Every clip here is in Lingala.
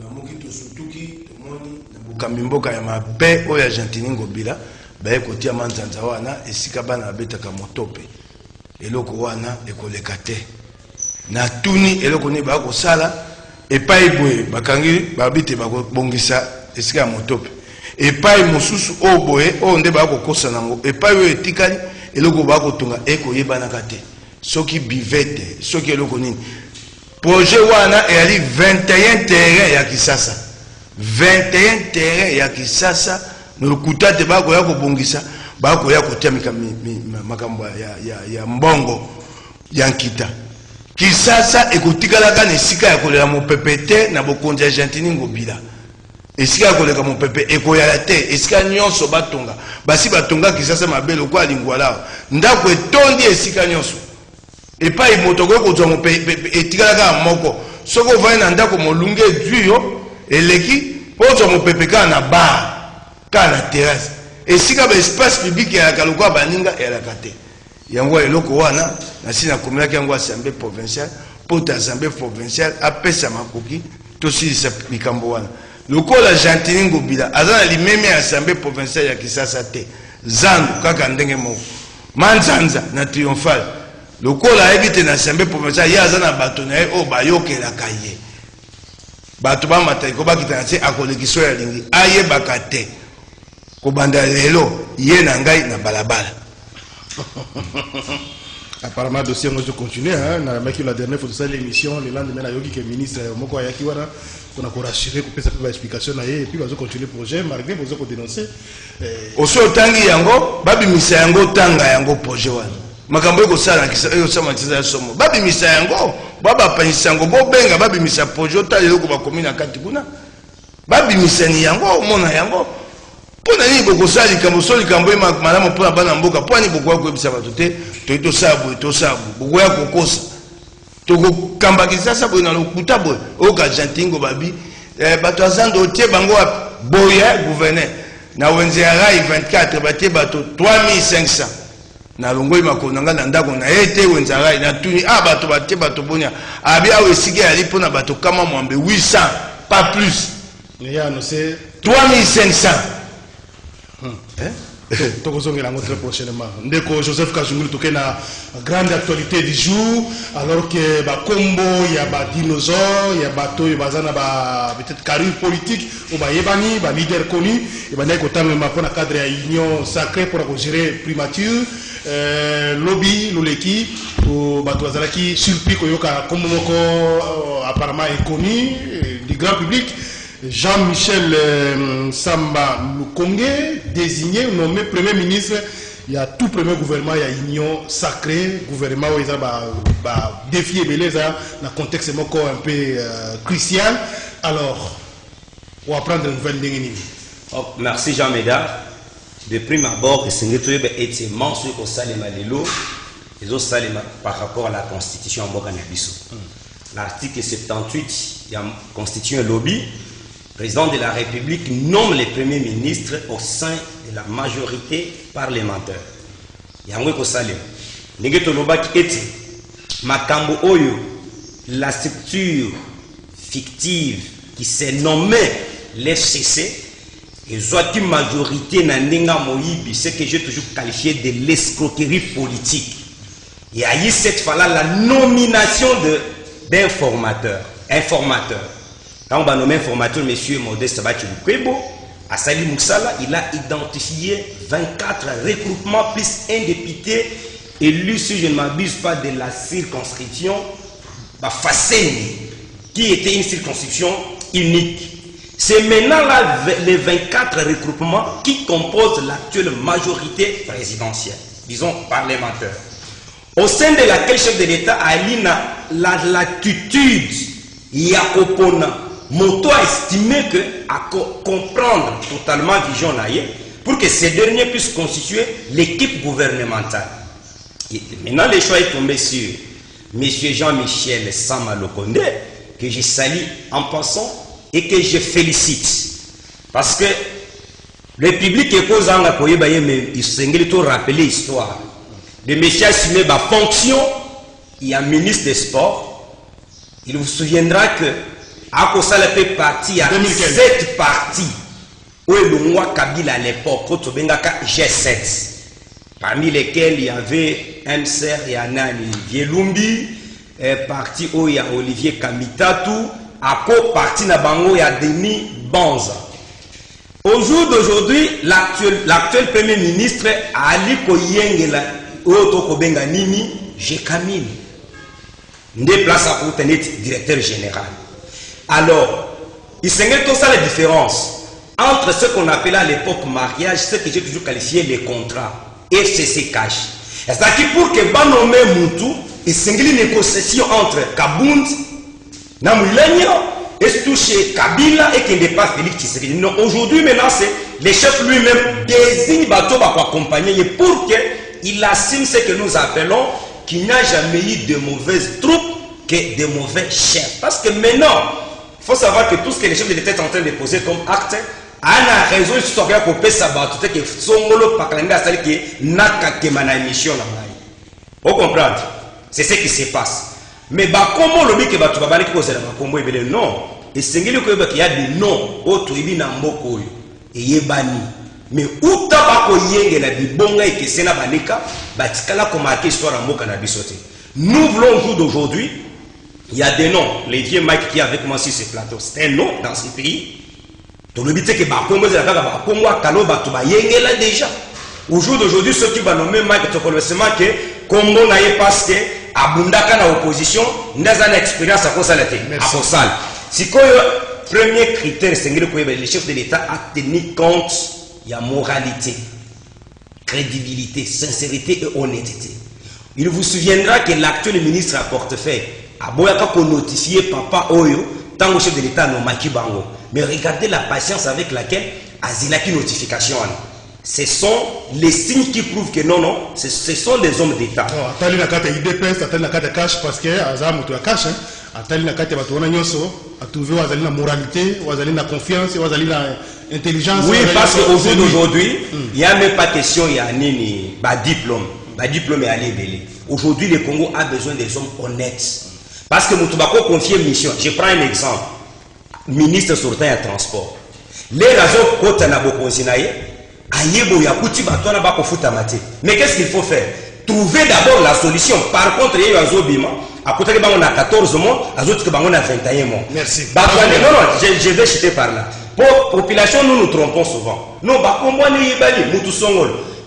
tolamuki tosutuki tomoni na bokambi mboka ya mabe oyo Argentine ngobila baye kotia manzanza wana esika bana abetaka motope eloko wana ekoleka te na tuni eloko ni ba kosala epai boye bakangi babite bakobongisa esika ya motope epai mosusu o boye o nde ba kokosa nango epai oyo etikali eloko ba kotunga ekoyebanaka te soki bivete soki eloko nini projet wana eyali 21 terrain ya Kisasa 21 terrain ya Kisasa nokuta te ba koya kobongisa ba koya kotia makambo ya mbongo ya nkita Kisasa ekotikalaka na esika ya kolela mopepete na bokonzi Argentine ngobila esika ya koleka mopepe ekoyala te esika nyonso batonga basi batonga Kisasa mabelo kwa lingwala ndako etondi esika nyonso epai moto ko kozwa mopepe etikalaka moko soko vai na ndako molunge duyo eleki ozwa mopepe ka na bar ka na terrasse esika ba espace public ya kalukwa baninga elaka te yango eloko wana na sina komelaki yango assemblée provinciale pour assemblée provinciale apesa makoki to silisa likambo wana lokola Argentine ngobila azana limeme ya assemblée provinciale ya Kisasa te zandu kaka ndenge moko manzanza na triomphal lokola ebite na assemblée provinciale ya azana bato na ye o bayokelaka ye bato bamata ko bakita na se akolekiso ya lingi ayebaka te kobanda lelo ye na ngai na balabala. Apparemment, le dossier va continuer. La dernière fois de ça, l'émission, le lendemain, il y a le ministre Moko Ayakiwara, qu'on a rassuré, qu'on peut faire l'explication, et puis on va continuer le projet, malgré que vous avez dénoncé. Aussi, Tangi Yango, Babi Misa Yango, Tanga Yango, projet. Makambo ko sala kisayo sama tisa somo. Babi Misa Yango, Baba Panisango, Bobenga, Babi Misa projet, Tali Loko Bakomina Katikuna. Babi Misa ni Yango, Mona Yango. Pona ni boko sali kambo soli kambo ma malamu pona bana mboka poni boko ko ebisa batote to sabu boko ya kokosa to ko kamba Kisasa bo na lokuta bo o ka Argentine babi bato azando tie bango boya gouverneur na wenze ya rai 24 batie bato 3500 na longoi makonanga na ndako na ete wenze rai na tuni bato batie bato bonya abi awe sige ali pona bato kama mwambe 800 pas plus il y a annoncé 3500. Très prochainement. Ndeko Joseph Kazungulu toke na grande actualité du jour alors que ba combo il y a ba dinosaure il y a bato il bazana ba peut-être carrière politique ou ba yebani ba leader connu et ba ndeko tamé ma pona cadre ya union sacrée pour gérer primature lobby loleki ou bato azalaki surpris ko yoka combo moko apparemment est connu du grand public. Jean-Michel Samba Lukonge, désigné, nommé Premier ministre, il y a tout premier gouvernement, il y a union sacrée, gouvernement où il y a défié Beleza, dans le contexte un peu crucial. Alors, on va prendre une nouvelle ligne. Merci Jean Médard. De prime abord, c'est un mensuel au Salema Lelo, et au Salema par rapport à la constitution en Bokanabiso. L'article 78, il y a constitué un lobby. Le président de la République nomme les premiers ministres au sein de la majorité parlementaire. Yango ko salé. Ngeto lobaki eti makambo oyo la structure fictive qui s'est nommée l'FCC et soit une majorité na ninga moyibi, ce que j'ai toujours qualifié de l'escroquerie politique. Il y a eu cette fois-là la nomination d'informateurs. Quand on va nommer informateur, M. Modeste Bachiloukwebo, à Sali Moussala, il a identifié 24 recrutements plus un député élu, si je ne m'abuse pas, de la circonscription Fasseni, qui était une circonscription unique. C'est maintenant là, les 24 recrutements qui composent l'actuelle majorité présidentielle, disons parlementaire, au sein de laquelle le chef de l'État a eu la latitude, Yakopona, Moto a estimé que à comprendre totalement vision naïe pour que ces derniers puissent constituer l'équipe gouvernementale. Et maintenant, le choix est tombé sur M. Jean-Michel Sama Lokonde, que je salue en passant et que je félicite. Parce que le public est posé en accueilli, mais il s'engage tout rappeler l'histoire de M. assumé ma fonction, il y a ministre des Sports. Il vous souviendra que akosala pe parti à 7 partis où le mois Kabila à l'époque quand on bengaka G7 parmi lesquels il y avait MCR et Anani Vielumbi parti où il y a Olivier Kamitatu ako parti na bango ya Denis Banza. Au jour d'aujourd'hui, l'actuel premier ministre Ali Koyengela Otoko Benga Nini Jekamine déplace pour tenir directeur général. Alors, il s'engage tout ça la différence entre ce qu'on appelait à l'époque mariage, ce que j'ai toujours qualifié les contrats, FCC cash. C'est-à-dire pour que Banome Moutou, il s'engage une négociation entre Kabound, Namouilania, et surtout chez Kabila et qui n'est pas Félix Tshisekedi. Non, aujourd'hui, maintenant, c'est le chef lui-même désigne Bato pour accompagner pour qu'il assume ce que nous appelons qu'il n'y a jamais eu de mauvaises troupes que de mauvais chefs. Parce que maintenant, il faut savoir que tout ce que les chefs de l'État sont en train de poser comme acte, a raison de se faire pour payer sa batte, que Songolo Pakalenda, c'est-à-dire que n'a qu'à mission là. Vous comprenez? C'est ce qui se passe. Mais comment le mec va tout babanner qui cause la combo et non. Et c'est qu'il y a des noms autres et bien mboko et yebani. Mais où t'as pas yenge la bibonga et que c'est na banika, batikala comme marqué histoire en moka na bisoté. Nous voulons au jour d'aujourd'hui, il y a des noms. Les vieux Mike qui est avec moi sur ce plateau, c'est un nom dans ce pays. Donc le but c'est que Bakongo c'est la Bakongo Kalo Batuba yenge là déjà. Au jour d'aujourd'hui, ceux qui vont nommer Mike Tokolosema que Congo n'a pas parce que Abundaka na opposition, n'a pas d'expérience à cause de la tête. Si le premier critère, c'est que le chef de l'État a tenu compte de la moralité, crédibilité, sincérité et honnêteté. Il vous souviendra que l'actuel ministre à portefeuille a notifié Papa Oyo, tant que chef de l'État n'a pas bango. Mais regardez la patience avec laquelle Azilaki notification. Ce sont les signes qui prouvent que non, ce sont des hommes d'État. Attendez la carte IDPS, attendez la carte cash parce que Azam tu as cash. Attendez la carte Batouana Nyoso, à trouver la moralité, la confiance, l'intelligence. Oui, parce qu'au jour d'aujourd'hui, il n'y a même pas question, il y a un diplôme. Le diplôme est allé belé. Aujourd'hui, le Congo a besoin des hommes honnêtes. Parce que Moutoubaco confie une mission. Je prends un exemple. Ministre sortant à transport. Les raisons côté Naboko Zinaye. Mais qu'est-ce qu'il faut faire? Trouver d'abord la solution. Par contre, il y a à côté de on a 14 mois, à d'autres on a 21 mois. Merci. Non, je vais chuter par là. Pour la population, nous nous trompons souvent. Non,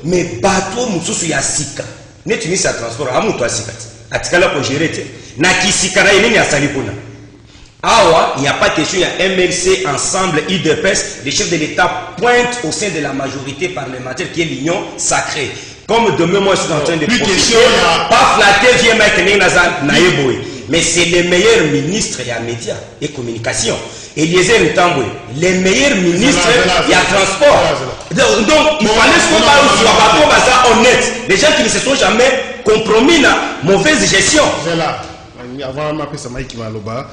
mais bateau, nous ya sika. Ne tu mis à transport, à moutou à sika. À tikala pour gérer. Na kisika na yeni ya salipuna. Awa, il n'y a pas de question, il y a MLC, ensemble, IDPS, les chefs de l'État pointent au sein de la majorité parlementaire qui est l'union sacrée. Comme demain, moi, je suis en train de profiter, pas flatter, viens mettre Naïboui. Mais c'est les meilleurs ministres, il y a médias et communication. Eliezer Ntambwe, les meilleurs ministres, il y a transport. Donc, il fallait ce qu'on soit honnête. Les gens qui ne se sont jamais compromis dans mauvaise gestion. C'est là. Avant, on m'appelle ça Maïki Maloba.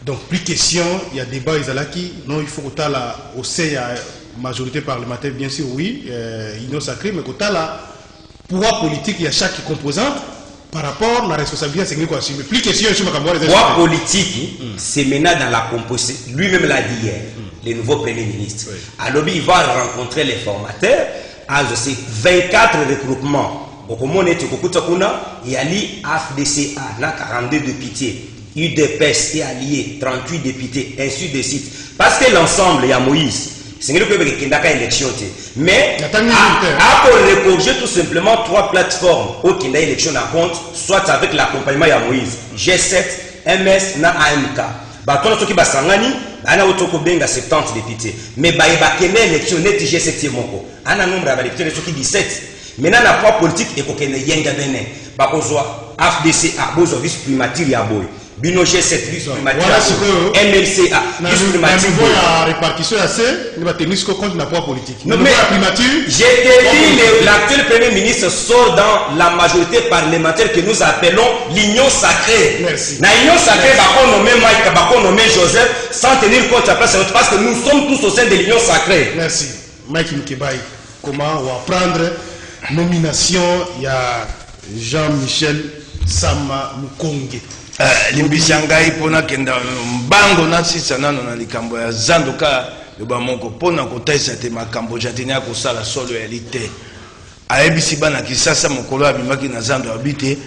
Donc, plus question, il y a débat, non, il faut que la au sein, il y a majorité parlementaire, bien sûr, oui, union sacrée, mais que la pouvoir politique, il y a chaque composante par rapport à la responsabilité, c'est quoi. Mais plus question, je me comprends. Pouvoir politique, c'est maintenant dans la composition, lui-même l'a dit hier, le nouveau premier ministre. Oui. Alors, il va rencontrer les formateurs, à 24 regroupements. Au moment où il y a l'AFDCA, là, 42 députés. UDPS est allié, 38 députés, ainsi de suite. Parce que l'ensemble, il y a Moïse. C'est une élection. Mais, pour recorriger tout simplement 3 plateformes où il y a élection à compte, soit avec l'accompagnement de Moïse, G7, MS, na AMK. Baton qui va s'engagner, il y a 70 députés. Mais il y a une élection net G7 moko. Il y a un nombre d'électeurs qui 17. Maintenant, la foi politique est qu'il y a un gars. Bakozwa, AFDCA, Bozo, vice-primature, Yaboy. Bino G7, vice-primature, MLCA, vice-primature. La répartition est assez, il va tenir ce qu'on compte dans la foi politique. Non, mais j'ai dit, l'actuel Premier ministre sort dans la majorité parlementaire que nous appelons l'union sacrée. Merci. La union sacrée, on nomme Mike, on nomme Joseph, sans tenir compte de la place, parce que nous sommes tous au sein de l'union sacrée. Merci. Mike Mkebaï, comment on va prendre nomination, il y a Jean-Michel Sama Mukonge. limbisa ngai mpona kenda mbango na sisa nano na likambo ya zando ka loba moko mpona kotaisa te makambo jantini ya kosala solo ya lite ayebisi bana kisasa mokolo abimaki na zando abi te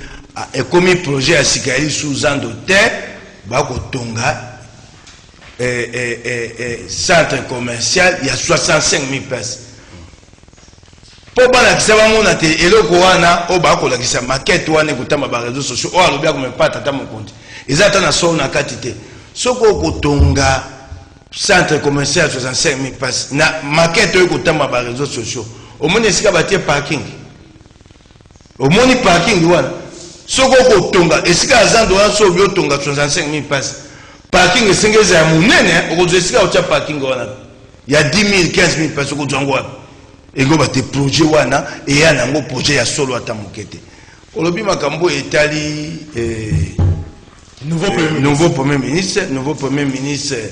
ekomi projet ya sika yali su zando te bakotonga centre commercial ya 65 000 places po balakisa bamona te eloko wana oyo bakolakisa makete wana ekotamba bareseau sociaux oyo alobi akomepata ata mokonzi eza ata na solo na kati te soki okotonga centre commercial 65 000 places na makete oyo ekotamba bareseau sociaux omoni esika batie parking omoni parking wana soki okotonga esika ya zando wana so obi otonga 65 000 places parking esengeza ya monene okozwa esika otia parking wana ya 10 000 15 000 places okozwa yango wana ego bate projet wana eya nango projet ya solo ata mokete olobi makambo etali nouveau premier ministre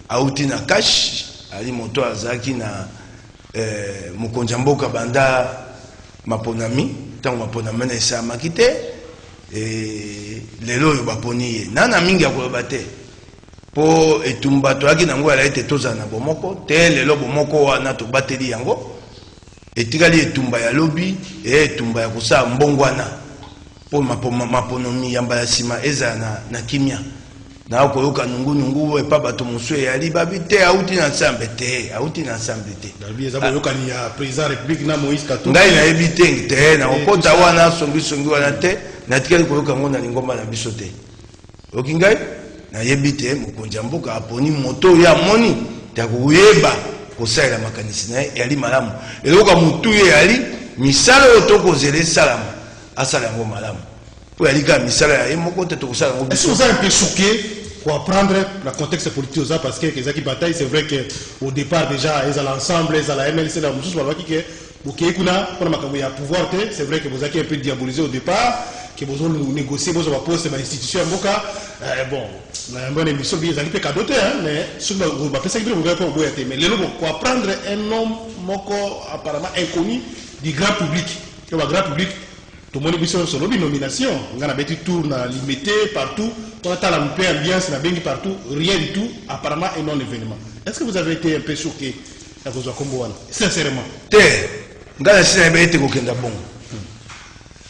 auti na cash ali moto azaki na mokonzi mboka banda maponami tango maponami na esamaki te lelo oyo baponi ye nana mingi akoloba te po etumba toyaki nango ala ete tozala na bomoko te lelo bomoko wana tobateli yango etikali etumba ya lobi etumba ya kosala mbongwana po maponomi ya mbala nsima ezala na kimia na koyoka nungu epa bato mosusu eyali babi te auti na nsambe te auti na nsambe te ngai nayebi te na kokota wana songisongi wana te natikali koyoka ngo na lingomba na biso te oki ngai nayebi te mokonzi ya mboka aponi moto oyo amoni ya koyeba kosalela makanisi na ye yali malamu eloka mutu ye yali misala oyo tokozela esalama asala yango malamu po yali kaka misala ya ye moko te tokosala yango biso. Est-ce que vous avez un peu choqué pour apprendre le contexte politique aux parce que Kezaki Bataille, c'est vrai qu'au départ déjà ils allaient ensemble, ils allaient MLC dans le souci que Bouké Kuna pour le pouvoir, c'est vrai que vous avez un peu diabolisé au départ, que vous avez négocié, vous avez posé dans l'institution Mboka. Bon, la bonne émission, ils allaient pas cadoter, mais ce que vous avez fait, c'est que vous avez pas oublié. Mais le pour apprendre un homme Moko apparemment inconnu du grand public, le grand public. Tout le monde a sur une nomination. On a mis tout limité partout. On a la paix ambiance, on a bien partout. Rien du tout. Apparemment, un non-événement. Est-ce que vous avez été un peu choqué à cause de Komboana? Sincèrement. Ngala sina ebe kokenda bongo.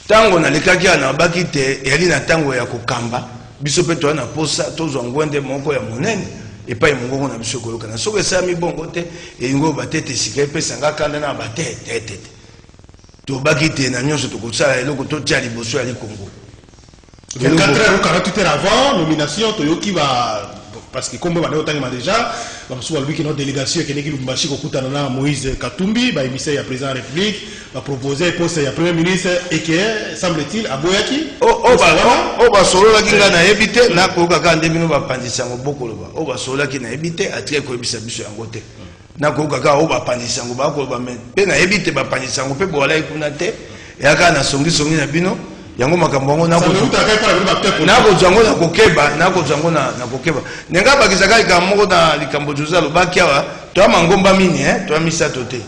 Tango na lekaki na baki te yali na tango ya kokamba. Biso pe to na posa tozwa ngwende moko ya monene. Epai mongo na biso koloka na soko esami bongo te engo batete sika pesa ngakanda na batete. Tobaki te na nyonso tokosala eloko totia liboso ya likongo 24 heures ou 48 heures avant nomination toyoki ba parce que comme on a déjà parce que notre délégation qui est Lubumbashi kokutana na Moïse Katumbi ba émissaire ya président de la République va proposer poste ya premier ministre et que semble-t-il aboyaki ba solo la kinga na ebité na ko kaka ndemino ba pandisa ngo bokolo ba ba solo la kinga na ebité atie ko ebisa biso yango te na ko kaka ba pandisa ngo ba ko ba pe na ebité ba pandisa ngo pe bola ikuna te yaka na songi na bino yango makambo ngo na ko jango na kokeba na ko jango na kokeba nenga bakisaka ka moko na likambo jozalo bakiawa to mangomba mini to misato te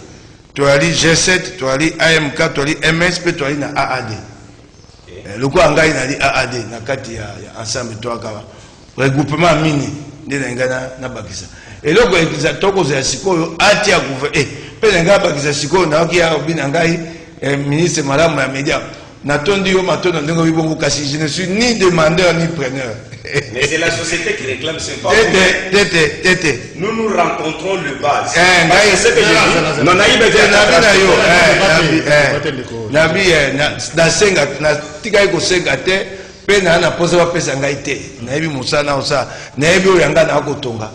to ali G7 to ali AMK to ali MSP to ali na AAD loko angai na li AAD na kati ya ensemble to akawa regroupement mini ndena ngana na bakisa eloko ekiza toko za sikoyo atia gouverner pe nenga bakisa sikoyo na okia obina ngai ministre malamu ya media Natondi yo matono ndenge bibongo kasi je ne suis ni demandeur ni preneur. Mais c'est la société qui réclame ce pas. Tete. Nous nous rencontrons le base. C'est ce que je dis. Non naïbe nabi na senga na tika ko senga te pe na posa ba pesa ngai te. Na yebi musana osa na yebi oyanga na kotonga.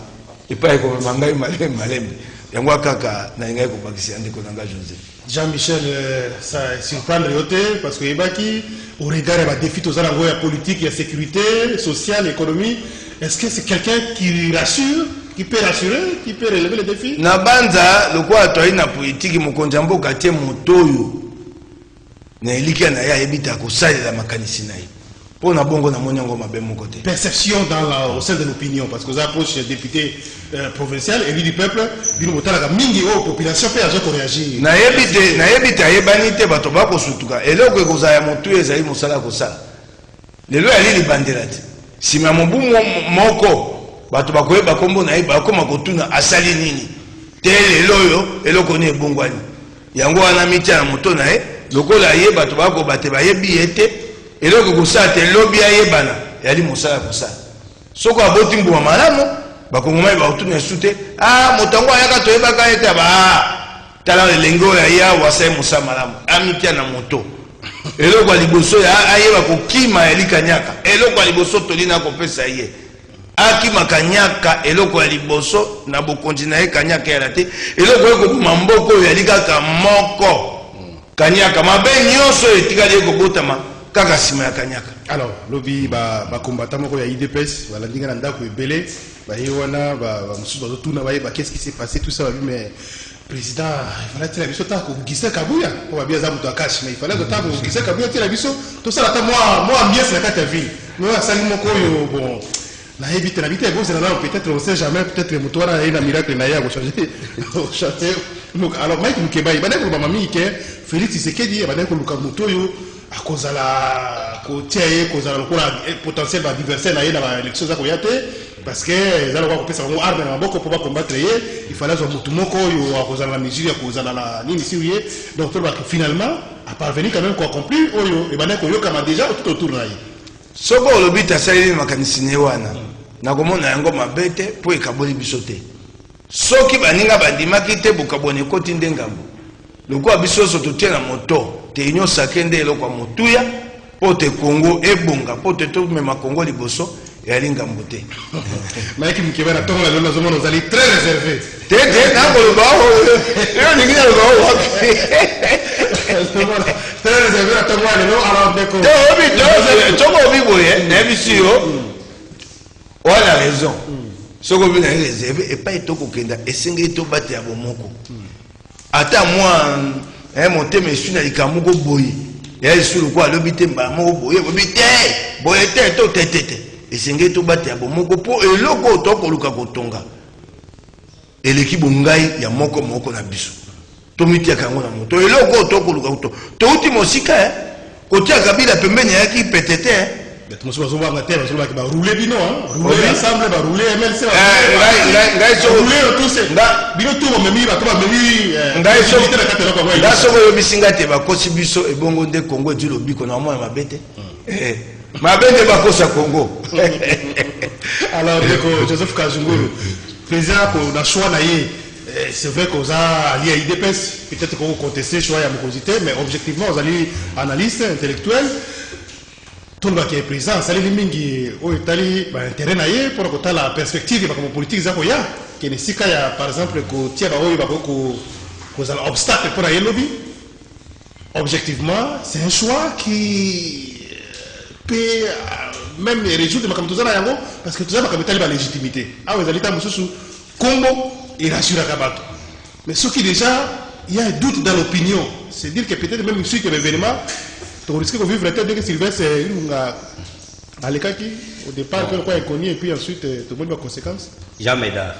Epa ko mangai malembe. Yango kaka na ngai ko bakisi ande ko nanga José. Jean-Michel, ça surprend le côté parce que au regard des défis aux alentours politique, la sécurité sociale, l'économie, est-ce que c'est quelqu'un qui rassure, qui peut rassurer, qui peut relever les défis? Na banza, le quoi toi na politique, mon konjambo katie motoyo. Na iliki na ya ebita ko sale la makanisi nayi. Pour na bongo na monyango mabe mon côté. Perception au sein de l'opinion parce que vous approchez député provincial élu du peuple, bino motala mingi o population peut agir pour réagir. Na yebite ayebanite bato bako sutuka. Eloko ekozaya motu ezali mosala ko sala. Lelo ali libandelati. sima mobu moko bato bakoyeba kombo na ye bakoma kotuna asali nini te lelo oyo eloko ni ebongwani yango wana mitia na moto na ye lokola ye bato bakobate bayebi ye te eloko kosala te lobi ayebana yali mosala kosala soko aboti mbuma malamu bakongomai bakotuna esu te moto yango ayaka toyebaka ye te tala elenge oyo aye awa asali mosala malamu amitia na moto eloko ya liboso ayeba kokima ya likanyaka eloko ya liboso tolina kopesa ye akima kanyaka eloko ya liboso na bokonzi na ye kanyaka yala te eloko ekoboma mboka oyo yali kaka moko kanyaka mabe nyonso etikali ekobotama kaka nsima ya kanyaka. Alors lobi bakombata moko ya IDPS balandinga na ndako ebele baye wana bamosusu bazotuna bayeba qu'est-ce qui s'est passé tout ça babi mais président il fallait tirer biso ta ko Gisa Kabuya ko ba bien za muto akashi mais il fallait que ta ko Gisa Kabuya tirer biso tout ça ta moi ambiance na kata ville mais asali moko yo bon na habite bon c'est là peut-être on sait jamais peut-être muto wana ina miracle na ya ko changer donc alors Mike Mukeba ibana ko ba mami ke Félix Tshisekedi ibana ko luka muto yo akozala ko tiaye kozala lokola potentiel ba diverser na ye na ba élection za ko yate parce que za lokwa kopesa ngo arme na maboko pour ba combattre ye il fallait zo mutu moko yo akozala na mesure ya kozala na nini siuye donc to ba finalement a parvenir quand même ko accomplir oyo e bana ko yokama déjà tout autour na ye soko olobita salili makanisi ne wana na komona yango mabete po ekaboli biso te soki baninga bandimaki te bokabone koti ndengambo lokwa biso so totie na moto te inyo sakende eloko ya motuya po te Congo ebonga po te to mema Congo liboso ya lingambo te Mike Mukeba na tonga lelo zomo nozali très réservé te na ko ba yo ningi na ko très réservé na tonga lelo alors deko te obi to ko bi boye na bisio wala raison soko bi na réservé et pas to ko kenda esengi to bate ya bomoko ata moi monter monsieur na likamoko boye ya sulu kwa lobite mba moko boye boye te to tete esenge to bate ya bomoko po eloko to ko luka kotonga eleki bongai ya moko na biso to mitia kango na moto eloko to ko luka to uti mosika kotia kabila pembeni yaki petete Nous sommes en terre, nous sommes rouler bino, rouler ensemble, rouler MLC, rouler tous, bino tout memi, ba tout memi, ngai so ko bisinga te ba kosi biso e bongo nde Congo di lobiko na mwa mabete mabete ba kosa Congo. Alors Joseph Kazungulu président ko na choix na ye c'est vrai qu'on a allié à IDPS, peut-être qu'on contestait choix ya mokosité mais objectivement on a lu analyste intellectuel tout le qui est présent, ça les mingi au Italie, intérêt naïe pour côté la perspective comme politique ça ya qui n'est pas ya par exemple que tiens bah oui bah que un obstacle pour aller lobby. Objectivement, c'est un choix qui peut même résoudre ma comme yango parce que tout ça ma comme la légitimité. Ah vous allez t'amuser sous Congo et rassurer Kabato. Mais ce qui déjà il y a un doute dans l'opinion, c'est dire que peut-être même suite que l'événement on risque de vivre dès que Sylvestre à l'écaki au départ que quoi est connu et puis ensuite tout le monde va conséquences. Jamais d'art.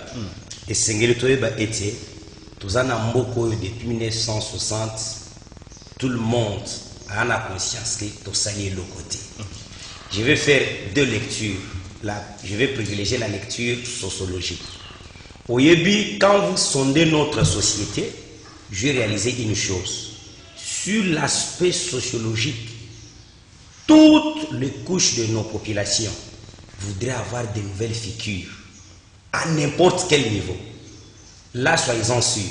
Et Sengeli Toeba était tous en Amboko depuis 1960 tout le monde a la conscience que tout ça est le côté. Je vais faire deux lectures. Je vais privilégier la lecture sociologique. Au Yébi, quand vous sondez notre société, j'ai réalisé une chose. Sur l'aspect sociologique, toutes les couches de nos populations voudraient avoir de nouvelles figures à n'importe quel niveau. Là, soyez-en sûrs.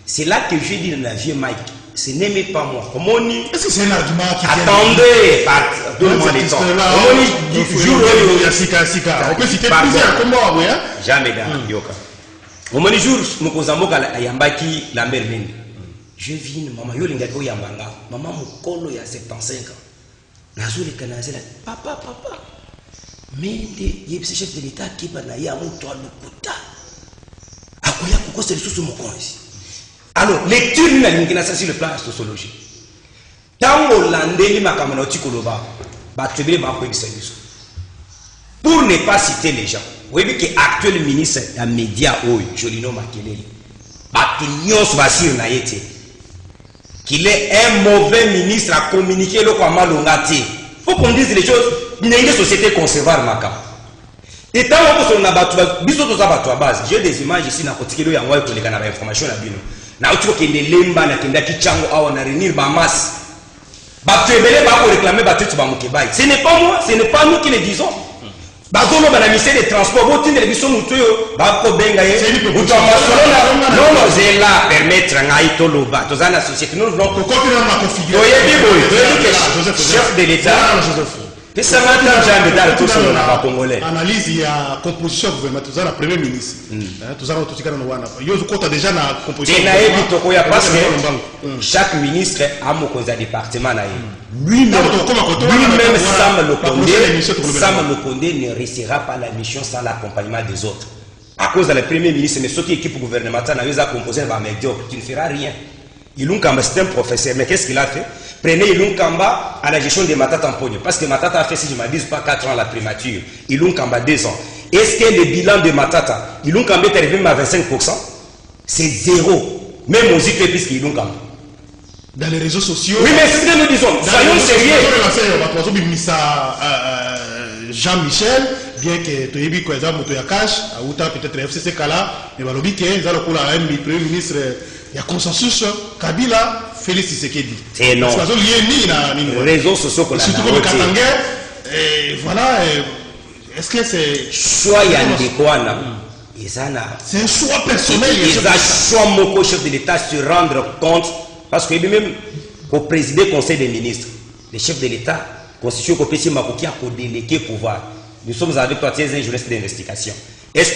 C'est là que je dis dans la vie, Mike, ce n'est même pas moi. Est-ce que c'est un argument qui attendez, donne-moi les temps. On peut citer plusieurs comme moi, oui. Jamais d'un yoka. Au moment du jour, nous causons à Yambaki, la mère Linde. Je vis, maman, yo lingako yambanga, maman mukolo ya 75 ans. Nazo le kanazela, papa, mais le chef de l'État qui va na ya muto alukuta. Akoya koko c'est le sous mon ici. Alors, lecture na lingina ça sur le plan sociologique. Tango landeli makamana tikoloba, ba trebele ba ko bisabiso. Pour ne pas citer les gens, vous voyez que actuel ministre des médias Jolino Makelele, Batinios Basir Nayete, qu'il est un mauvais ministre à communiquer le Kwamalongati. Il faut qu'on dise les choses. Il y a une société conservatoire, Maka. Et tant que on a battu, biso to battu à base. J'ai des images ici na kotikelo ya ngwa ko lekana ba information na bino. Na utiko kende lemba na kenda kichango awa na réunir ba masse. Ba tebele ba ko réclamer ba tutu ba mukebai. Ce n'est pas moi, ce n'est pas nous qui le disons. Ba zolo ba na ministère des transports, bo tinde biso mutu yo ba ko benga ye. Mutu masolo non non c'est là permettre ngai to loba. To zana société nous voulons ko continuer ma configurer. Oyebi boy, chef de l'État. C'est ça, analyse, il y a composition gouvernementale, tout ça, la première ministre. Tout ça, tout ça, on a déjà la composition. Parce que chaque ministre a un département. Lui-même, Sam Lokondé ne réussira pas la mission sans l'accompagnement des autres. À cause de la première ministre, mais ceux qui équipent gouvernementale, a composé un médiocre, tu ne feras rien. Ilunga Kamba, c'est un professeur, mais qu'est-ce qu'il a fait? Prenez Ilunga Kamba à la gestion des Matata en pognon. Parce que Matata a fait, si je ne m'abuse pas, 4 ans à la primature. Ilunga Kamba, 2 ans. Est-ce que le bilan de Matata, Ilunga Kamba est arrivé à 25%? C'est zéro. Même aux IFE plus qu'Ilunga Kamba. Dans les réseaux sociaux. Oui, mais c'est ce que nous disons. Soyons sérieux. Jean-Michel, bien que tu aies vu que tu as cash, ou peut-être FCC Kala, mais Balobi, qui est le premier ministre. Il y a consensus, Kabila, Félix Tshisekedi. C'est non. Parce que les réseaux sociaux qu'on a surtout comme Katangé, et voilà, est-ce que c'est... Choix Yandekwana. C'est un choix personnel. Il a choix mon chef de l'État se rendre compte, parce que même au président du Conseil des ministres, le chef de l'État, constitution qu'on peut se maquiller pour déléguer pouvoir. Nous sommes avec toi, tu es un juriste d'investigation. Est-ce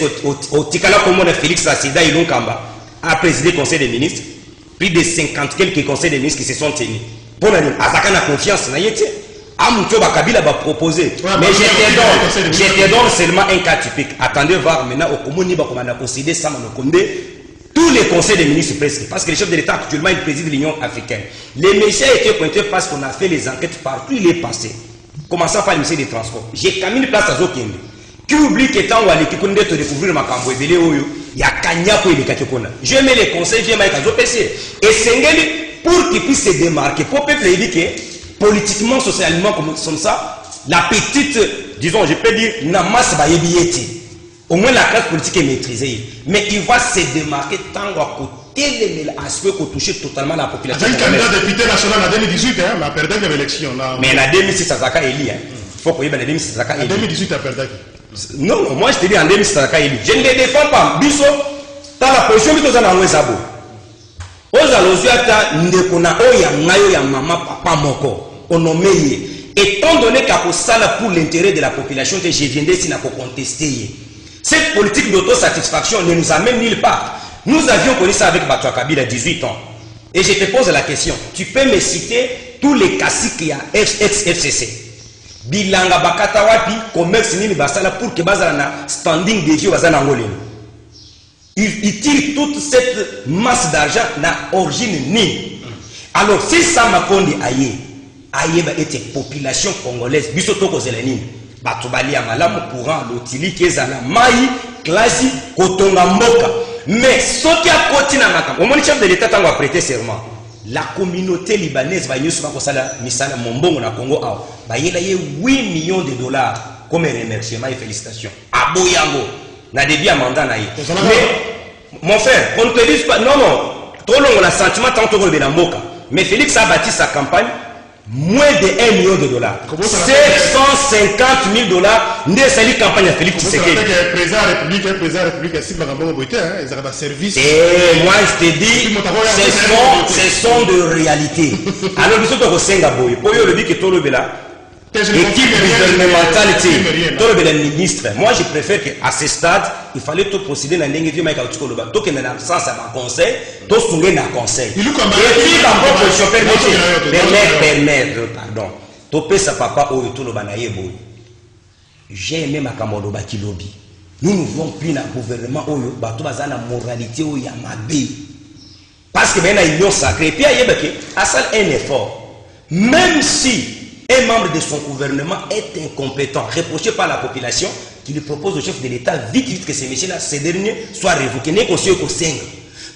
qu'au Tikala, comme on a Félix Assida, il Kamba a présidé le Conseil des ministres, plus de 50 quelques conseils des ministres qui se sont tenus. Pour la Azaka a confiance, n'a été. Amouto Bakabila va proposer. Mais je te donne seulement un cas typique. Attendez voir maintenant au Komoni Bakomana considéré Samano Kondé, tous les conseils des ministres presque. Parce que le chef de l'État actuellement il préside l'Union africaine. Les médias étaient pointés parce qu'on a fait les enquêtes partout, il est passé. Commençant par le ministère des Transports. J'ai camé une place à Zokende. Qui oublie que tant ou à l'équipe de découvrir ma cambo et il y a Kanya pour les Kakekona. Je mets les conseils, je mets les PC. Et Sengeli, pour qu'il puisse se démarquer, pour que le peuple ait que politiquement, socialement, comme ça, la petite, disons, je peux dire, Namas Bayebieti. Au moins la classe politique est maîtrisée. Mais il va se démarquer tant à côté de l'aspect qu'on touche totalement la population. Il y a un candidat député national en 2018, mais a perdu l'élection. Mais la 2006, Sazaka est lié. Il faut qu'on y ait la 2006, Sazaka est lié. En 2018, a perdu. Non, non, moi je te dis en 2006, Sazaka est lié. Je ne les défends pas. Biso, dans la position, Biso, dans la Zabo. Oza lozuata ndekona oya ngayo ya mama papa moko onomeye. Étant donné qu'à ça pour l'intérêt de la population, que je viens d'ici pour contester. Cette politique d'autosatisfaction ne nous amène nulle part. Nous avions connu ça avec Batoua Kabila à 18 ans. Et je te pose la question, tu peux me citer tous les caciques qu'il y a FCC. Bilanga Bakata Wapi, commerce Nini Basala pour que Bazana standing des yeux Bazana Ngolino. Il tire toute cette masse d'argent na origine ni. Alors si ça m'a conduit aïe va être population congolaise bisoto kozeleni batubali ya malamu courant lotili kezala mai classe kotonga mboka mais soki akoti na makambo omoni chef de l'état tango a prêté serment la communauté libanaise va nyusu ba kosala misala mombongo na Congo aw ba yela ye 8 millions de dollars comme remerciement et félicitations aboyango na débit mandat na ye mais mon frère on ne te dit pas non non trop long la sentiment tant que le mboka mais Félix a bâti sa campagne moins de 1 million de dollars. 750 000 dollars. N'est pas une campagne à Félix Tshisekedi. Le président de la République, ils ont un service. Et moi je te dis, ce sont de réalité. Alors, nous sommes au Singapour. Pour le dire que tout le monde équipe gouvernementale, tout le ministre. Moi, je préfère qu'à ce stade, il fallait tout procéder dans l'engue de Michael Tukoloba. Tout que dans l'absence à un conseil, tout soulever dans un conseil. Et puis, la proposition permettre, pardon, topé sa papa ou tout le banaye boy. J'ai aimé ma kamoloba qui lobby. Nous ne voulons plus dans le gouvernement où bateau bazana moralité où il y a ma bé. Parce que maintenant, ils ont sacré. Puis, il y a un effort. Même si un membre de son gouvernement est incompétent, reproché par la population, qui lui propose au chef de l'État vite que ces messieurs-là, ces derniers, soient révoqués.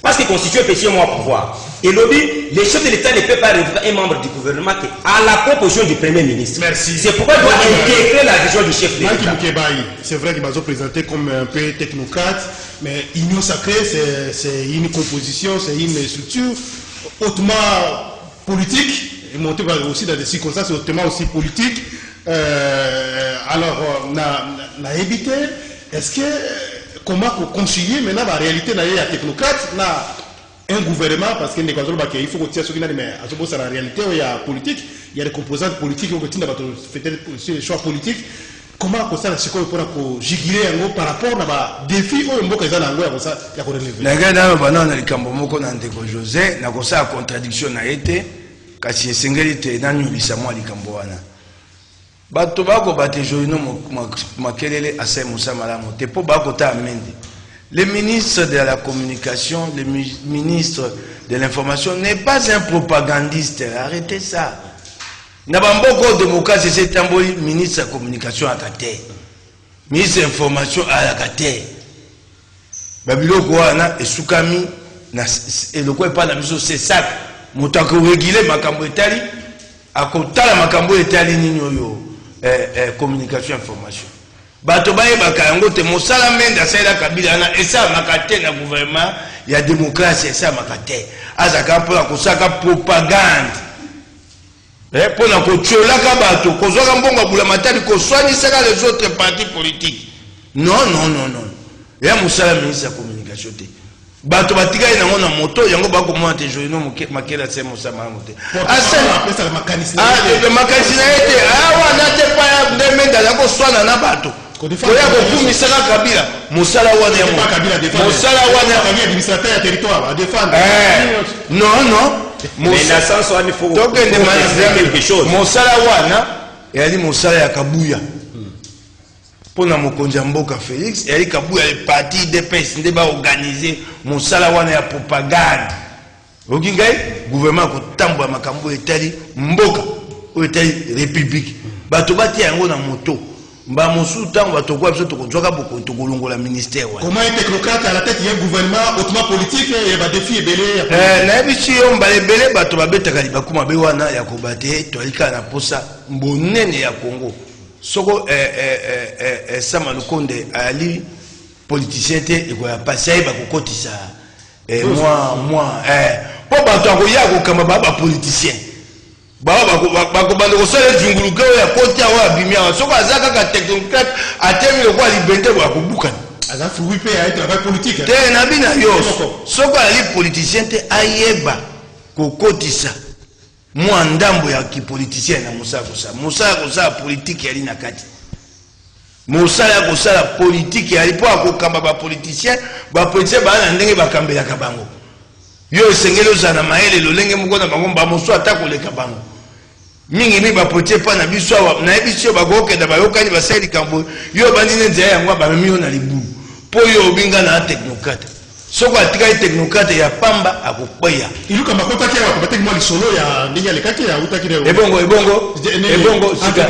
Parce que constituer péché moi pouvoir. Et lobby, les chefs de l'État ne peuvent pas révoquer un membre du gouvernement à la proposition du Premier ministre. Merci. C'est pourquoi il doit intégrer la vision du chef de l'État. C'est vrai qu'il m'a présenté comme un peu technocrate, mais Union Sacrée, c'est une composition, c'est une structure hautement politique, et montée aussi dans des circonstances hautement aussi politiques. Alors, on a évité, est-ce que, comment concilier maintenant la réalité de la technocrate, un gouvernement, parce qu'il faut que tu aies mais à la réalité, il y a politique, il y a des composantes politiques, il y a des choix politiques. Comment ça la seconde pour juguler par rapport à des défis ou mboka za nango ya ça ya ko relever na ngana na bana na likambo moko na ndeko José na ko sa contradiction na été kasi esengeli te na nyulisa mwa likambo wana bato bako bate joino makelele asa Moussa Malamu te po bako ta amende. Le ministre de la communication, le ministre de l'information n'est pas un propagandiste, arrêtez ça. Nabamboko démocratie c'est un ministre de la communication à Kate. Ministre de l'information à la Kate. Babilo Kouana et Soukami et le quoi pas la mission c'est ça. Moutako réguler makambo etali à côté la makambo etali ninyo communication information. Bato baye bakayango te mosala menda saila kabila na esa makate na gouvernement ya démocratie esa makate azaka mpola kosaka propagande pona kotolaka bato kozwaka mbongo bula matali koswanisaka les autres partis politiques non ya mosala ministre ya communication te bato batikali nango na moto yango bakomona te joino makela se Moussa Malamu te le makanisi na ete awa na te pa ya menda ya koswana na bato koya kokumisaka kabila mosala wana ya mosala wana administrateur ya territoire à défendre non mais la sens wana il faut quelque chose mosala wana yali mosala ya kabuya pona mokonzi ya mboka Félix yali kabuya le parti DPS nde ba organiser mosala wana ya propagande okingai gouvernement kotambola makambo etali mboka o etali république bato batia yango na moto ba mosuta on va to quoi biso to konzoka boko to kolongola ministère wa comment un technocrate à la tête d'un gouvernement hautement politique et ba défi ebele na bichi yo mbale belé bato babetaka libakuma be wana ya kobate to alika na posa mbonene ya Congo soko Sama Lukonde ali politicien te e ko ya passer ba kokotisa moi po bato akoya ko kama ba politicien bakobanda kosala junguluka oyo ya koti awa abimi awa soko aza kaka technocrate atemi lokwa libende bakobukana aza fruit pe ya travail politique te na bina yo soko ali politicien te ayeba kokotisa mwa ndambo ya kipoliticien na mosala kosala politique yali na kati mosala kosala politique yali po akokamba bapoliticien bapoliticien baa na ndenge bakambelaka bango yo esengeli ozala na mayele lolenge moko na bango bamosu ata koleka bango mingi bapotie pa na biso awa na yebi yo bakokenda bayokani basali likambo yo bandine nzela yango bamemi yo na libulu po yo obinga na technocrate soko atikali technocrate ya pamba akokweya iluka makotaki ya bakobateki mwa lisolo ya ndenge alekaki ya utaki na ebongo sika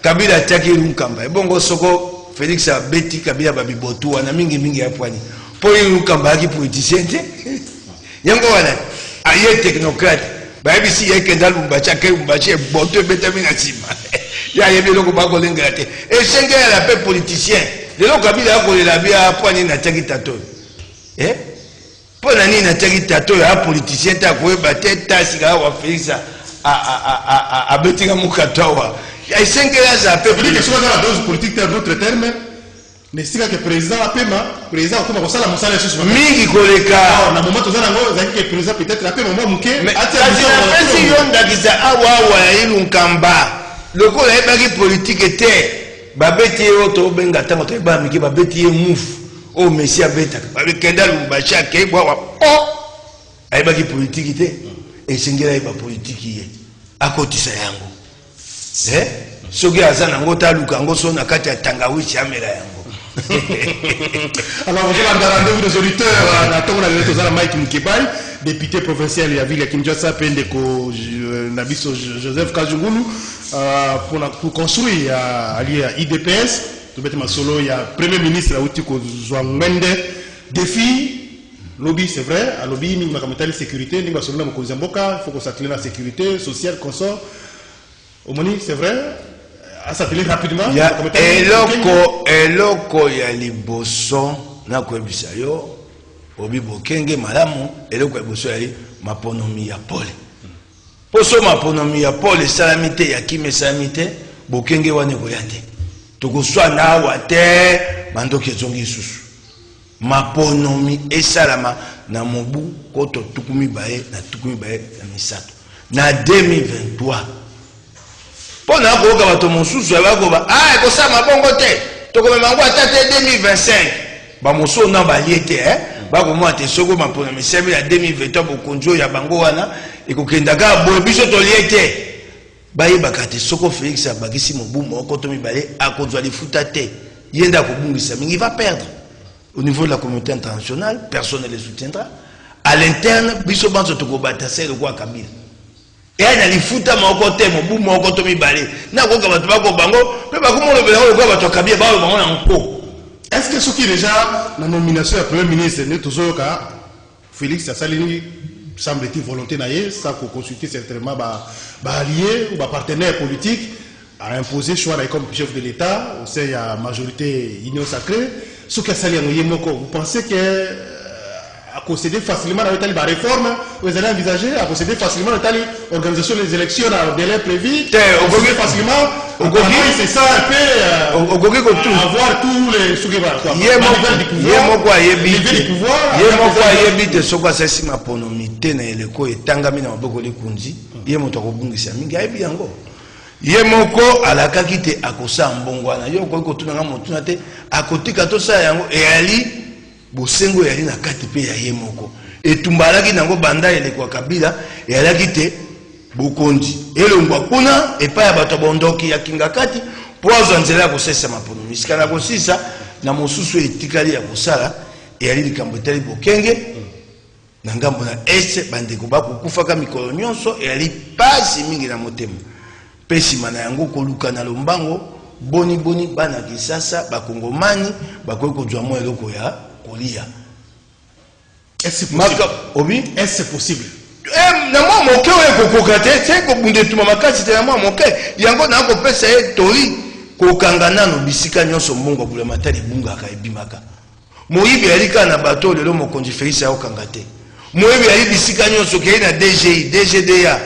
Kabila atiaki Lukamba ebongo soko Félix a beti Kabila babibotu wana mingi ya pwani po Lukamba aki politicien te yango wana aye technocrate baebisi ye kenda Lumbacha ke Lumbacha boto betami na sima ya yebi loko bako lenga te esenge ya la pe politicien lelo Kabila akolela bia pwani na tiaki tato po na nini na tiaki tato ya politicien ta koyeba te tasika wa Félix a betinga mukatawa esenge ya za pe la dose politique dans d'autres termes. Mais si le président a payé, le président a commencé à faire ça. Mingi koleka. Na moment où le président peut-être a payé moment muke. Mais si yon dakiza awa ya Lukamba. Loko la ebaki politique était babeti oto benga tango to ba miki babeti move. Oh monsieur abeta. Babekenda Lumbacha ke bwa ebaki politique était et singela eba politique ye. Akotisa yango. Soki azana ngota lukango so na kati ya tangawichi amela yango. Alors, on va rendez-vous des auditeurs. On a le Mike Moukebai, député provincial de la ville de Kinshasa, Pendeko Nabiso Joseph Kajungulu, pour construire à l'IDPS. Tout bêtement solo, il y a premier ministre Outiko Zouangwende, défi lobby c'est vrai à lobby mingi makamotali sécurité ninga solona mokonzi mboka il faut qu'on s'attelle la sécurité sociale consort omoni c'est vrai à s'atteler rapidement ya eloko ya liboso na koyebisa yo obi bokenge malamu eloko ya liboso ya maponomi ya pole poso maponomi ya pole esalami te ya kimi esalami te bokenge wana ekoya te tokoswa na awa te bandoki ezongi lisusu maponomi esalama na mobu koto tukumi baye na misato na 2023 pona koyoka bato mosusu abakoba ekosala mabongo te tokomema yango ata te 2025 bamosusu na balie te bakomona te soko maponomi esalami na 2023 bokonzi oyo ya bango wana ekokenda kaka boye biso tolie te bayebaka te soko Félix abakisi mobu moko to mibale akozwa lifuta te ye nde akobungisa mingi va perdre au niveau de la communauté internationale personne ne les soutiendra à l'interne biso banso tokobata se lokwa Kabila et na lifuta moko te mobu moko to mibale na koka bato bako bango pe bakomona bela lokwa bato Kabila ba bango na nko. Est-ce que ce qui est déjà la nomination du premier ministre ne tozoka Félix Assalini semble-t-il volonté naïe ça pour consulter certainement alliés ou partenaires politiques à imposer choix comme chef de l'État au sein de la majorité union sacrée ce que ça vous pensez que à procéder facilement à la réforme vous allez envisager à procéder facilement à l'organisation des élections au délai prévu facilement c'est ça un peu avoir tous les ye moko alakaki te akosa mbongwana yo ko kotunanga motuna te akotika to sa yango eyali bosengo yali na kati pe ya ye moko etumbalaki nango banda ele kwa Kabila eyalaki te bokonzi elongwa kuna epa ya bato bondoki ya kinga kati pozo nzela ko sesa mapono misikana ko sisa na mosusu etikali ya kosala eyali likambo etali bokenge na ngambo na este bandeko bakufaka mikolo nyonso eyali pasi mingi na motema pesima na yango koluka na lombango boni bana kisasa bakongomani bakoki kozwa mwa eloko ya kolia. Est-ce possible? Na mwa moke oyo kokoka te se kobunde tuma makasi te na mwa moke yango na kopesa ye tori kokanga nano bisika nyonso mbongo bula matali bungaka ebimaka moyibi alika na bato lelo mokonzi Félix akokanga te moyibi ali bisika nyonso ke na DGI DGDA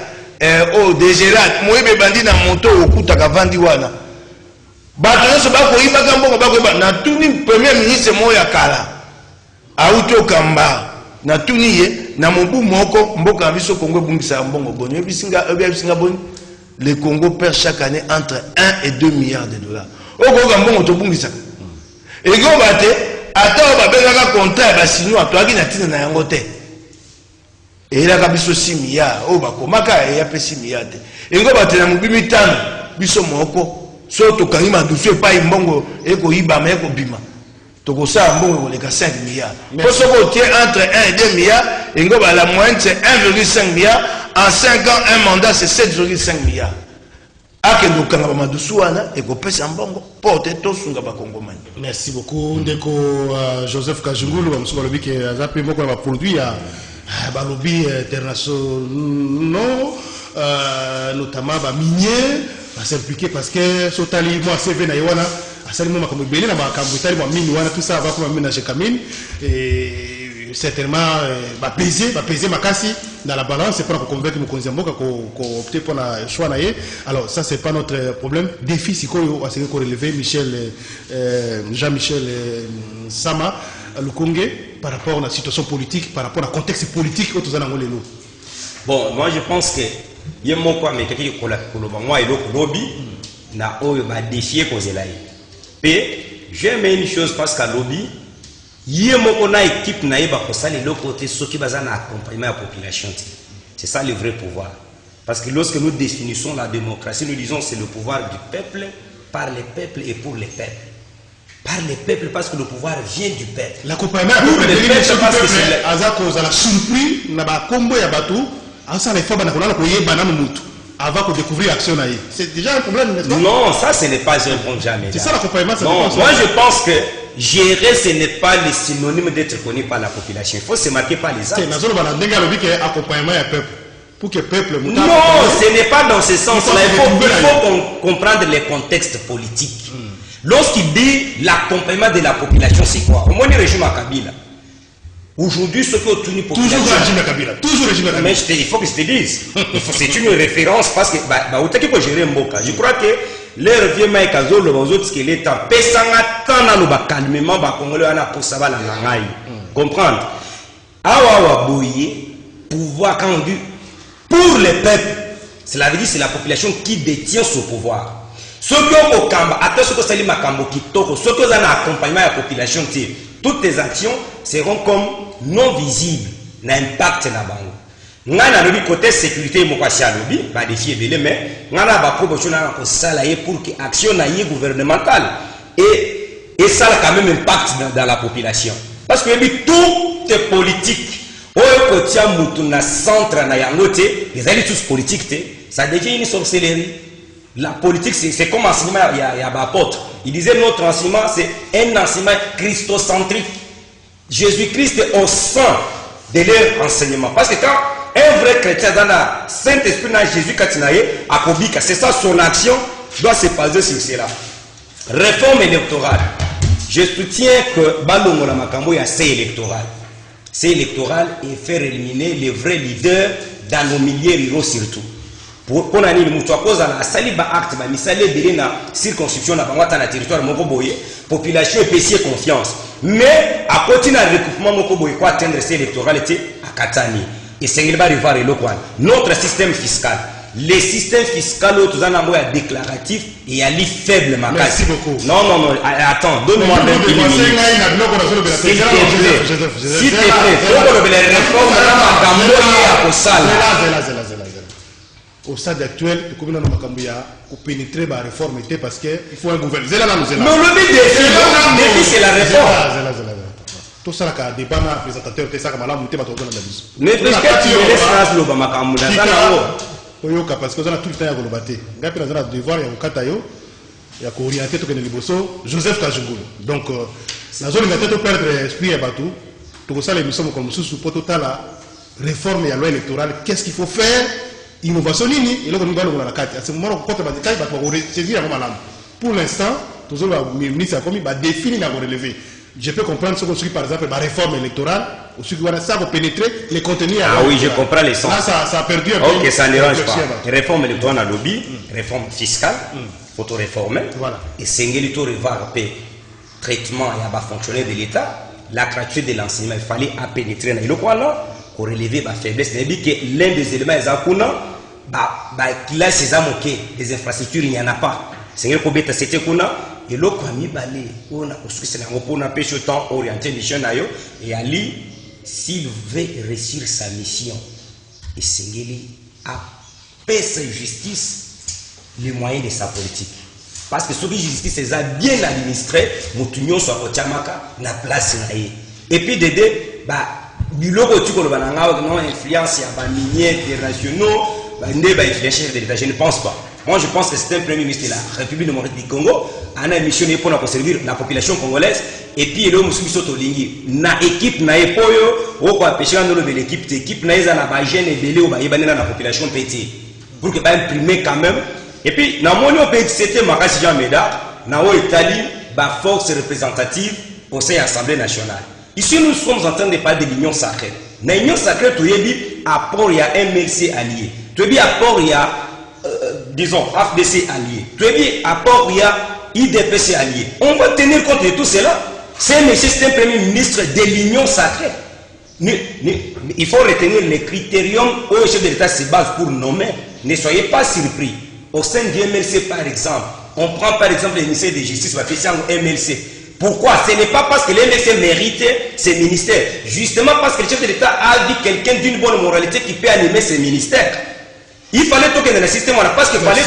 DGLAT moyibe bandi na moto okutaka vandi wana bato nyonso bakoyibaka mbongo bakoyiba na tuni premier ministre moya kala auto kamba na tuni ye na mobu moko mboka biso Congo bungisa mbongo boni ebisinga boni le Congo perd chaque année entre 1 et 2 milliards de dollars okoka mbongo to bungisa ego bate ata babengaka contrat ba sinwa to aki na tina na yango te et là biso 6 milliards o bakomaka ya pe 6 milliards te ego bate na mobimi tano biso moko so to kanima dusu epai mbongo eko yibama eko bima toko sa mbongo koleka 5 milliards pour ce qu'on tient entre 1 et 2 milliards ego ba la moyenne c'est 1,5 milliard en 5 ans un mandat c'est 7,5 milliards ake ndokanga ba madusu wana eko pesa mbongo porte to sunga ba kongomani. Merci beaucoup ndeko Joseph Kajungulu ba musuka lobi ke azape moko ba produit ya ba lobby internationaux notamment ba minier va s'impliquer parce que sotali moi CV na ywana asali mo makambo belé na makambo tali mo mini wana tout ça va comme mine na Chekamine et certainement va peser makasi dans la balance c'est pour convaincre mokonzi mboka ko opter pour la choix na ye. Alors ça c'est pas notre problème défi sikoyo asenge ko relever Jean-Michel Sama Lukonge par rapport à la situation politique, par rapport au contexte politique. Bon, moi je pense que il y a mon quoi mais quelqu'un qui moi et l'autre lobby na oyo ba défier cause là. Et j'aime une chose parce qu'à lobby il y a mon na équipe na ba ko sali le côté ceux qui bazana accompagner la population. C'est ça le vrai pouvoir. Parce que lorsque nous définissons la démocratie, nous disons c'est le pouvoir du peuple, par les peuples et pour les peuples. Par les peuples parce que le pouvoir vient du peuple. L'accompagnement pour les peuples parce que c'est Azako a surpris na ba kombo ya batou, asa les fois na kolala ko yeba mutu avant de découvrir l'action naïe. C'est déjà un problème n'est-ce pas? Non, ça ce n'est pas un problème jamais. C'est ça l'accompagnement ça. Non, moi je pense que gérer, ce n'est pas le synonyme d'être connu par la population. Il faut se marquer par les actes. Accompagnement du peuple. Pour que le peuple... Non, ce n'est pas dans ce sens-là. Il faut comprendre les contextes politiques. Lorsqu'il dit l'accompagnement de la population, c'est quoi? Au moins, le régime à Kabila. Aujourd'hui, ce que tu population... Toujours régime à Kabila. Toujours régime à Kabila. Mais il faut que je te dise. C'est une référence parce que... Où faut gérer Mboka. Je crois que leur vieux Mike Azol, les autres squelettes, pesanga tant dans calmement, Congolais, pour savoir la langue. Comprendre? Awa Boye, pouvoir quand on dit pour le peuple, cela veut dire c'est la population qui détient ce pouvoir. Ceux qui ont au Kamba, attends ce que c'est Makambo qui toque, ceux qui ont un accompagnement à la population, toutes tes actions seront comme non visibles, n'impact na bango. Ngana lobi côté sécurité mo kwasi lobi, ba défi belé mais ngana ba promotion na ko salaye pour que action na yé gouvernementale et ça a quand même impact dans la population. Parce que toutes les politiques au kotia mutu na centre na yangote, les alliés tous politiques ça devient une sorcellerie. La politique c'est comme enseignement il y a apôtre. Il disait notre enseignement c'est un enseignement christocentrique. Jésus-Christ est au sein de leur enseignement. Parce que quand un vrai chrétien dans le Saint-Esprit dans Jésus Katinaye à Kobika, c'est ça son action doit se baser sur cela. Réforme électorale. Je soutiens que Balongo la Makambo y a c'est électoral. C'est électoral et faire éliminer les vrais leaders dans nos milieux ruraux surtout. Pour qu'on ait le mouton à cause de la saliba acte, mais salé de la circonscription dans le territoire Mokoboye, population et PC confiance. Mais à côté d'un recoupement Mokoboye, quoi atteindre ces électorales était à Katani. Et c'est qu'il va revoir le coin. Notre système fiscal. Les systèmes fiscaux, tous en ont un déclaratif et un livre faible. Merci beaucoup. Non, attends, donne-moi un petit minute. S'il te plaît, faut que les réformes au stade actuel, il faut pénétrer la réforme parce qu'il faut un gouvernement. Non, le défi, c'est la réforme. Tout ça, le débat présentateur, c'est ça que malade monter bateau dans la vie. Mais parce que tu me laisses là, le Bamakamou, parce que on a tout le temps à golobater. Gapi na zona devoir ya ukatayo ya ko orienter to kene liboso Joseph Kajungulu. Donc na zone ngate to perdre esprit ya batu to ko sala émission comme sous poto la réforme ya loi électorale. Qu'est-ce qu'il faut faire? Innovation nini et là on va la carte. À ce moment on peut pas détail ba ko saisir avant malam. Pour l'instant, toujours le ministre a commis ba définir la relever. Je peux comprendre ce qu'on suit par exemple la réforme électorale, ou ce qui va ça va pénétrer les contenus. Ah oui, je comprends les sens. Là, ça a perdu un peu. Ok, ça ne dérange pas. Réforme électorale à lobby, réforme fiscale, faut tout réformer. Voilà. Et c'est un tout revoir le traitement et à fonctionner de l'État, la gratuité de l'enseignement, il fallait à pénétrer dans le coin là, pour relever ma faiblesse. C'est-à-dire que l'un des éléments est là, c'est des infrastructures, il n'y en a pas. C'est un peu bête, c'était qu'on a. Et l'autre a mis balé, on a pêché autant orienté mission et Ali, s'il veut réussir sa mission, et Sengeli a fait sa justice les moyens de sa politique. Parce que ce qui justice est bien administré, Moutounion soit au Tchamaka, na place naïe. Et puis Dédé, du logo tu connais non influence, il y a des miniers internationaux, influence de l'État, je ne pense pas. Moi, je pense que c'est un premier ministre de la République du Congo, a missionné pour servir la population congolaise, et puis il a aussi na équipe na epoyo, ou quoi pêcher dans l'équipe na eza na ba jeune et belé ou ba yebane na population petit, pour que ba imprimer quand même. Et puis na monio petit c'était Makasi Jean Meda, na o Italie ba force représentative au sein de l'Assemblée nationale. Ici nous sommes en train de parler de l'union sacrée. Na l'union sacrée tu yebi apport il y a MLC allié. Tu yebi apport il y a disons, AFDC allié. Tu as dit, à port, il y a IDPC allié. On va tenir compte de tout cela. C'est un premier ministre de l'Union sacrée. Il faut retenir les critériums où le chef de l'État se base pour nommer. Ne soyez pas surpris. Au sein du MLC, par exemple, on prend par exemple le ministère de Justice, on va faire un MLC. Pourquoi? Ce n'est pas parce que l'MLC méritait ces ministères. Justement parce que le chef de l'État a dit quelqu'un d'une bonne moralité qui peut animer ces ministères. Il fallait toquer dans le système parce qu'il fallait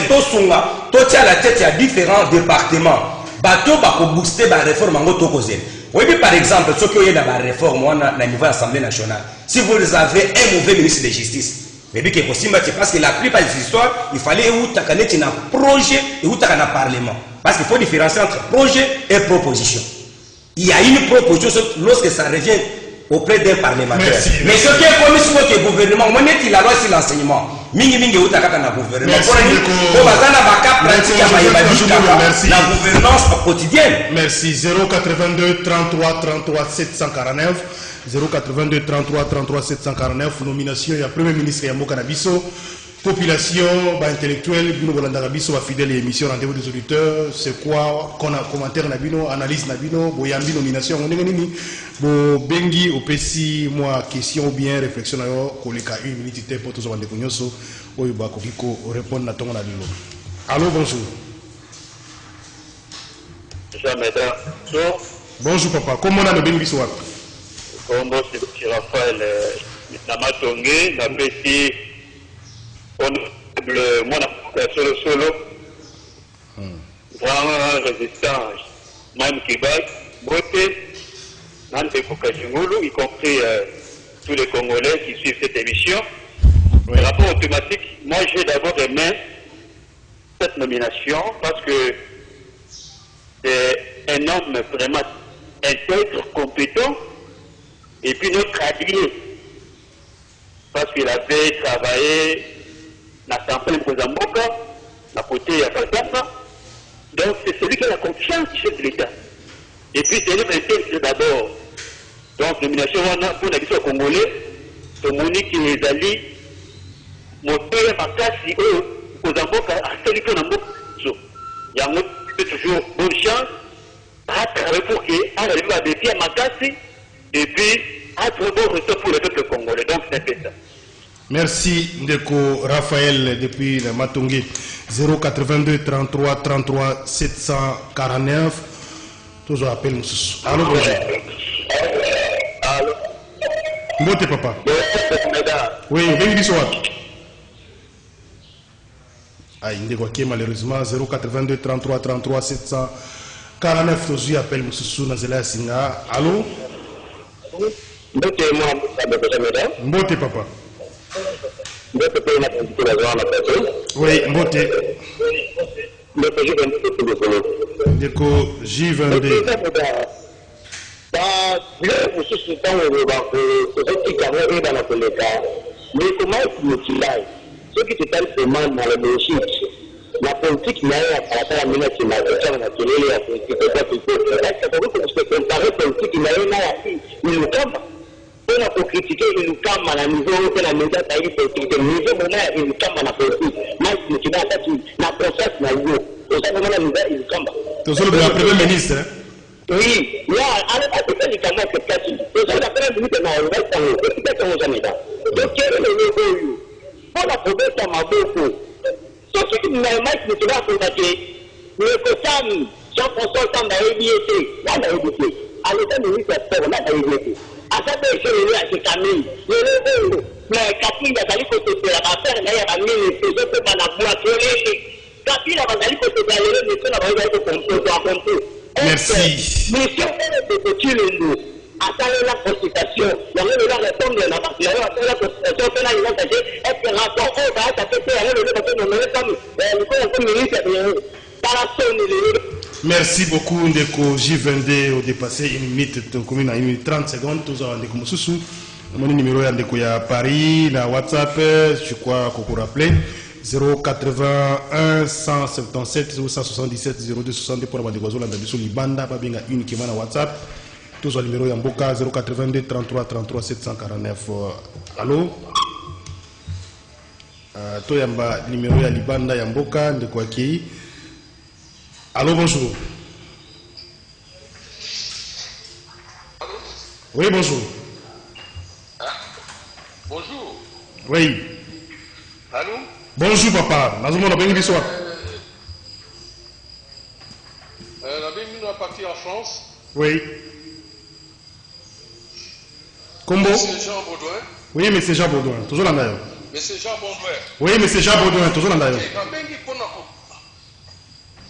toquer à la tête à différents départements. Bateau va booster la réforme en autocosé. Oui, par exemple, ce qui est dans la réforme au niveau de l'Assemblée nationale, si vous avez un mauvais ministre de justice, mais bien que possible, parce que la plupart des histoires, il fallait où tu as un projet et où tu as un parlement. Parce qu'il faut différencier entre projet et proposition. Il y a une proposition lorsque ça revient auprès d'un parlementaire. Merci, mais merci. ce qui est commis sur le gouvernement, moi, il la loi sur l'enseignement. Mingi mingi ou takaka na gouvernement. Merci, Pour merci. la gouvernance quotidienne. Merci. 082 33 33 749. 082 33 33 749. Nomination, il y a Premier ministre Yambo Kanabiso. Population, intellectuelle, Bino Bolandara Biso, fidèle et émission, rendez-vous des auditeurs. C'est quoi, qu'on a commentaire Nabino, analyse Nabino, Boyambi, nomination, on est nini, Bo Bengi, Opesi, moi, question ou bien réflexion, Koleka, 1 minute, pour tous les gens, Oyoba, Kokiko, répondre à ton avis. Allô, bonjour. Bonjour, papa. Comment on a le Bengi Soir? Comment c'est Raphaël Namatongue, Napeti. Honorable mon solo vraiment résistant même Kibak Boté Nante Kokajungulu, y compris tous les Congolais qui suivent cette émission. Oui. Rapport automatique, moi j'ai d'abord aimé cette nomination parce que c'est un homme vraiment intègre, compétent et puis notre allié parce qu'il avait travaillé la campagne pour Zamboka, la côté à Katanga. Donc c'est celui qui a la confiance du chef de l'État. Et puis c'est l'homme intègre d'abord. Donc nomination pour la mission congolais, c'est Monique et les alliés, moteur Makasi, aux Zamboka, à celui qui a il y a toujours bonne chance à travailler pour qu'il arrive à défier Makasi et puis à trouver bon retour pour le peuple congolais. Donc c'est un peu ça. Merci Ndeko Raphaël depuis le Matongé. 082 33 33 749. Toujours appel nous. Allô, bonjour. Allô. Mbote papa. Oui, bienvenue soir. Aïe, Ndeko qui malheureusement 082 33 33 749. Toujours appel nous na Zela Singa. Allô. Mbote papa. Oui, Mbote. Ndeko J22. La politique n'a pas à la minute qui m'a dit que la politique n'a on a pour critiquer une cam à la niveau de la média taille politique, niveau moment une cam à la politique, mais qui va être la process na niveau. Au sein de la média une cam. Tu es le premier ministre. Oui, là, alors à côté du camarade que tu as dit, au sein de la première minute na on va être en haut, c'est comme jamais là. Donc quel est le niveau? On a trouvé ça m'a beaucoup. Ce qui n'a pas été là pour attaquer. Le côté Jean-François Tamba EBT, là na EBT. À l'état ministre pour là na EBT. À ça que je l'ai à ce Camille. Le mais Cathy a d'aller côté de la affaire, là il y a mis les autres pas la boîte. Cathy a d'aller côté de la mission là va être compris. Merci. Mission de petit le à ça la consultation. Il y a la réponse de la partie là la consultation que là il va passer est que rapport au va ça fait le parce que nous comme le ministre par la sonne. Merci beaucoup Ndeko J22 au dépassé une minute commune à 1 minute 30 secondes toujours Ndeko Moussousou mon numéro est Ndeko ya Paris la WhatsApp je crois qu'on peut rappeler 081 177 177 02 62 pour la Ndeko Zolanda biso libanda pas bien uniquement na WhatsApp toujours numéro ya Mboka 082 33 33 749 allô to yamba numéro ya libanda ya Mboka Ndeko Akei. Allô, bonjour. Allô? Oui, bonjour. Hein? Bonjour. Oui. Allô? Bonjour, papa. Nous avons bien soir. Nous sommes partis en France. Oui. Combo? Monsieur Jean Baudouin. Oui, mais c'est Jean Baudouin. Toujours là d'ailleurs. Monsieur Jean Baudouin. Oui, mais c'est Jean Baudouin. Toujours là d'ailleurs.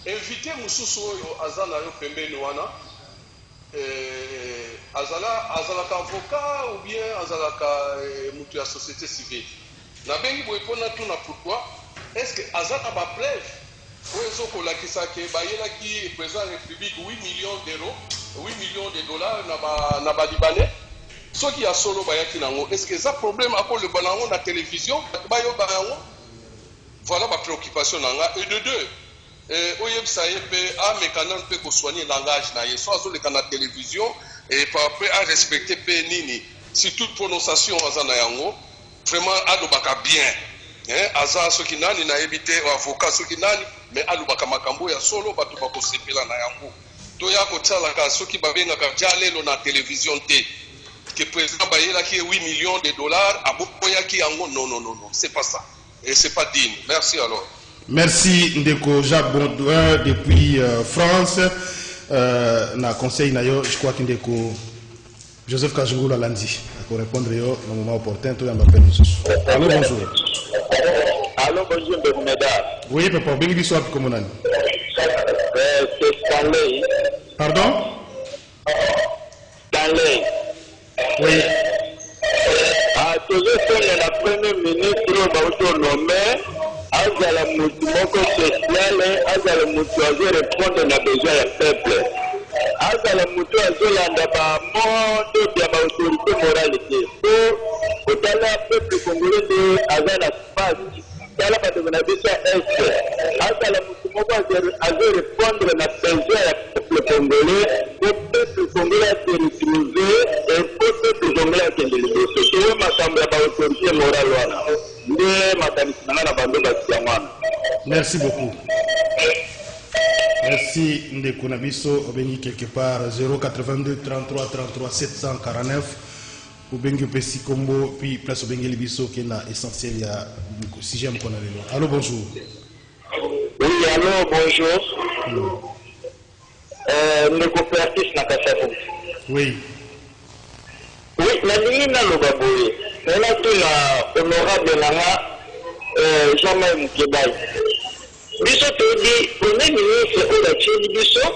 Invité Moussousou Azana yo pembeni wana azalaka avocat ou bien azalaka mutu ya société civile na bengi boye pona tuna pourquoi est-ce que azana ba preuve oyo ezokolakisa ke bayelaki président république 8 millions d'euros 8 millions de dollars na ba libanais ceux qui a solo bayaki nango est-ce que ça problème à cause le banango na télévision bayo banango voilà ma préoccupation nanga et de deux oyebisa ye pe amekana mpe kosoigner langage na ye so azoleka na télévision et par après à respecter pe nini si toute prononciation aza na yango vraiment alobaka bien aza soki nani nayebi te avocat soki nani mais alobaka makambo ya solo bato bakosepela na yango toya kotialaka soki babengaka ja lelo na télévision te que président bayelaki 8 millions de dollars aboyaki yango non c'est pas ça et c'est pas digne. Merci alors. Merci Ndeko Jacques Baudouin depuis France. Na conseil nayo, je crois que Ndeko Joseph Kajungula Landi pour répondre yo au moment opportun. Tout le monde m'appelle monsieur. Allô, bonjour. Allô, bonjour, de Médard. Oui, papa, bienvenue sur Api Komonani. C'est Stanley. Pardon? Stanley. Oui. Toujours sur la première ministre autonome, azala mutu moko social, azala mutu azo répondre na besoin ya peuple. Azala mutu azolanda ba monde ya ba autorité morale te. So, otala peuple congolais de azala space. Tala bato na biso est. Azala mutu moko azo répondre na besoin ya peuple congolais. Le peuple congolais se retrouver et le peuple congolais a été libéré. C'est ma chambre à l'autorité morale. Merci beaucoup. Merci Ndeko Nabiso. Obéni quelque part 082 33 33 749. Obengi Pesi Combo, puis place Obengi Libiso qui est essentiel à 6e qu'on a vélo. Allô, bonjour. Oui, allô, bonjour. Le coopératif n'a pas fait. Oui. Oui, la ligne n'a pas bougé. On a tout l'honorable Nana Jean-Marie Moukébaï. Biso te dit, premier ministre ou la Tchèque Biso,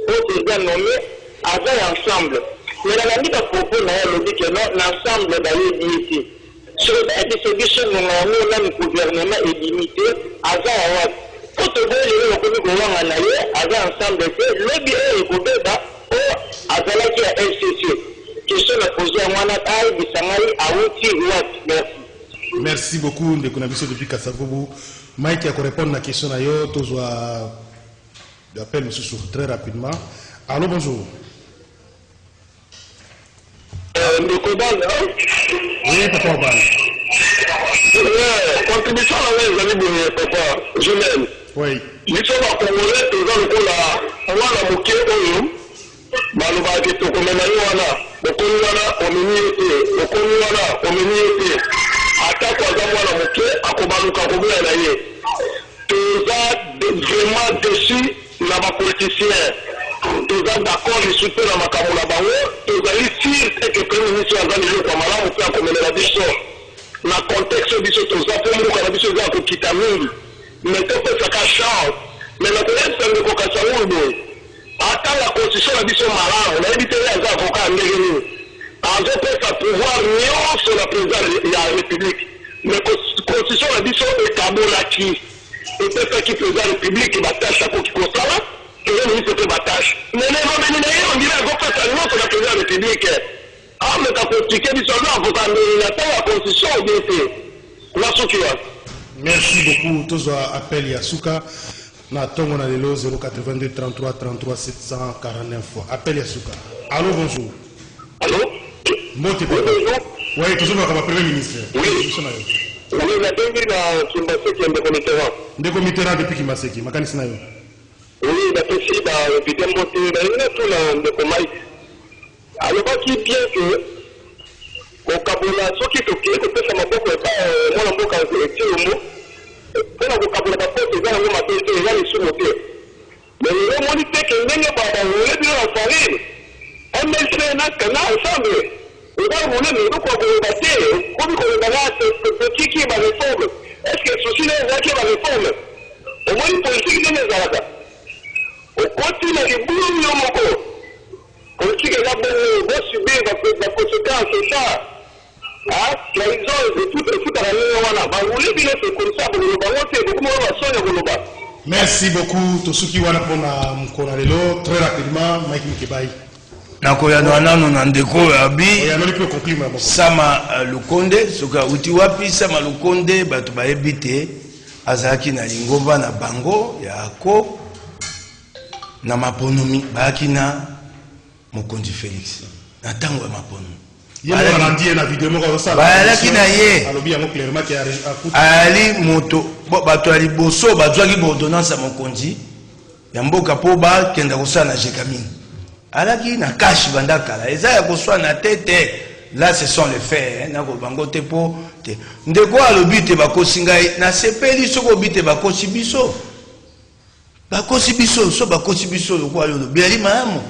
au président nommé, avaient ensemble. Mais la limite à propos n'a dit que non, l'ensemble d'ailleurs limité. Sur le Biso, nous avons même gouvernement est limité, avant pour te dire, les reconnus qu'on a en ailleurs, avaient ensemble fait, le bureau est coupé, avec la LCC. Question à poser à moi, merci beaucoup de Konabiso depuis Kassavoubou. Mike a répondre à la question à yo, tous appel monsieur très rapidement. Allô, bonjour. Oui, papa Obal. Contribution à les amis de papa, je l'aime. Oui. Nous sommes en Congolais, nous avons la moquée au Baluba ke to komena wana okoni wana omeni ete ata kwa za mwana moke akobaluka kobela na ye toza vraiment déçu na ba politiciens toza d'accord les soutenir na makambo na bango tozali sûr que premier ministre azali le kwa malamu pe akomela biso na contexte biso toza pe moko na biso za kokita mingi mais topesaka chance mais na koyebisa ndeko Kasawundo attends la constitution a dit son malin, on a évité les avocats à Ndegeni. En fait, ça pouvoir mieux sur la présidence de la République. Mais la constitution a dit son établi et peut-être qui président de la République qui bataille chaque fois qui constate là, et le ministre fait bataille. Mais on dirait qu'on fait ça non sur la présidence de la République. Ah, mais ta constitution dit son avocat, mais la constitution a bien fait. La soutien. Merci beaucoup. Tous appel Yasuka. Na tongo na lelo 082 33 33 749. Appel Yasuka. Allô, bonjour. Allô? Moté papa. Oui, toujours comme premier ministre. Oui. Oui, la dernière na Kimbaseki en Dekomitera. Dekomitera depuis Kimbaseki. Makanisi na yo. Oui, la pesi ba vidéo moté na ina tout la Dekomai. Alors pas qui bien que au Kabula soki to ki ko pesa maboko e ba mwana mboka collectif mo. On a beaucoup de papiers qui ont été les sous-motés. Mais le monde fait que nous avons bien en farine. On met le canal ensemble. On va voler le coup pour le bâtir. Comme on a ce petit qui va réforme. Est-ce que ceci n'est pas qui va réforme? Au moins, une politique de les Arabes. On continue à les boulots de Moko. Politique est là pour subir la conséquence, c'est ça. Ah, la raison est tout à la merci beaucoup. Tosuki wana pona mkona lelo très rapidement Mike Mikebai. nakoyanoa nano na ndeko abi conclure Sama Lukonde soka uti wapi Sama Lukonde bato bayebi te azalaki na lingomba na bango ya ako na maponomi bayaki na mokonzi Félix na ntango ya maponomi bayalaki na ye ali moto bato ya liboso bazwaki baordonnance ya mokonzi ya mboka mpo bakenda kosala na jekamine alaki na kashi banda kala eza ya koswana te te. Là ce sont les faits na ko bango te po te ndeko alobi te bakosi ngai na sepeli soko bite bakosi biso so bakosi biso lokwa yo lobi ali maamo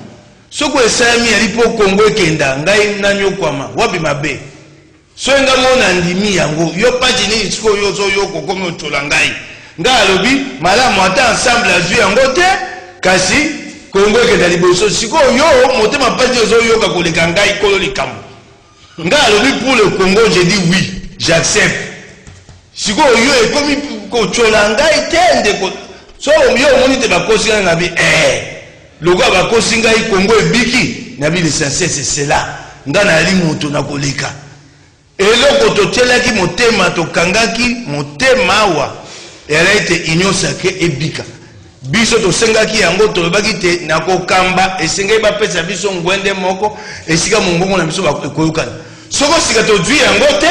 soko esami ali po Kongo ekenda ngai na nyokwama wapi mabe so nga mona ndimi yango yo pati ni siko yo zo yo kokomi otola ngai alobi malamu ata ensemble azwi yango te kasi Kongo ekenda liboso siko yo motema pati ozo yoka koleka ngai kolo likambo alobi pour le Congo je dis oui j'accepte siko yo ekomi kotola ngai te ndeko so yo moni te bakosi ngai nabi lokwa bakosi ngai Congo ebiki nabi l'essentiel c'est cela nga na ali moto na koleka eloko totelaki motema tokangaki motema awa ete union sacrée ebika biso tosengaki yango tolobaki te na kokamba esengeli bapesa biso ngwende moko esika mongongo na biso bakoyokana soko sika tozwi yango te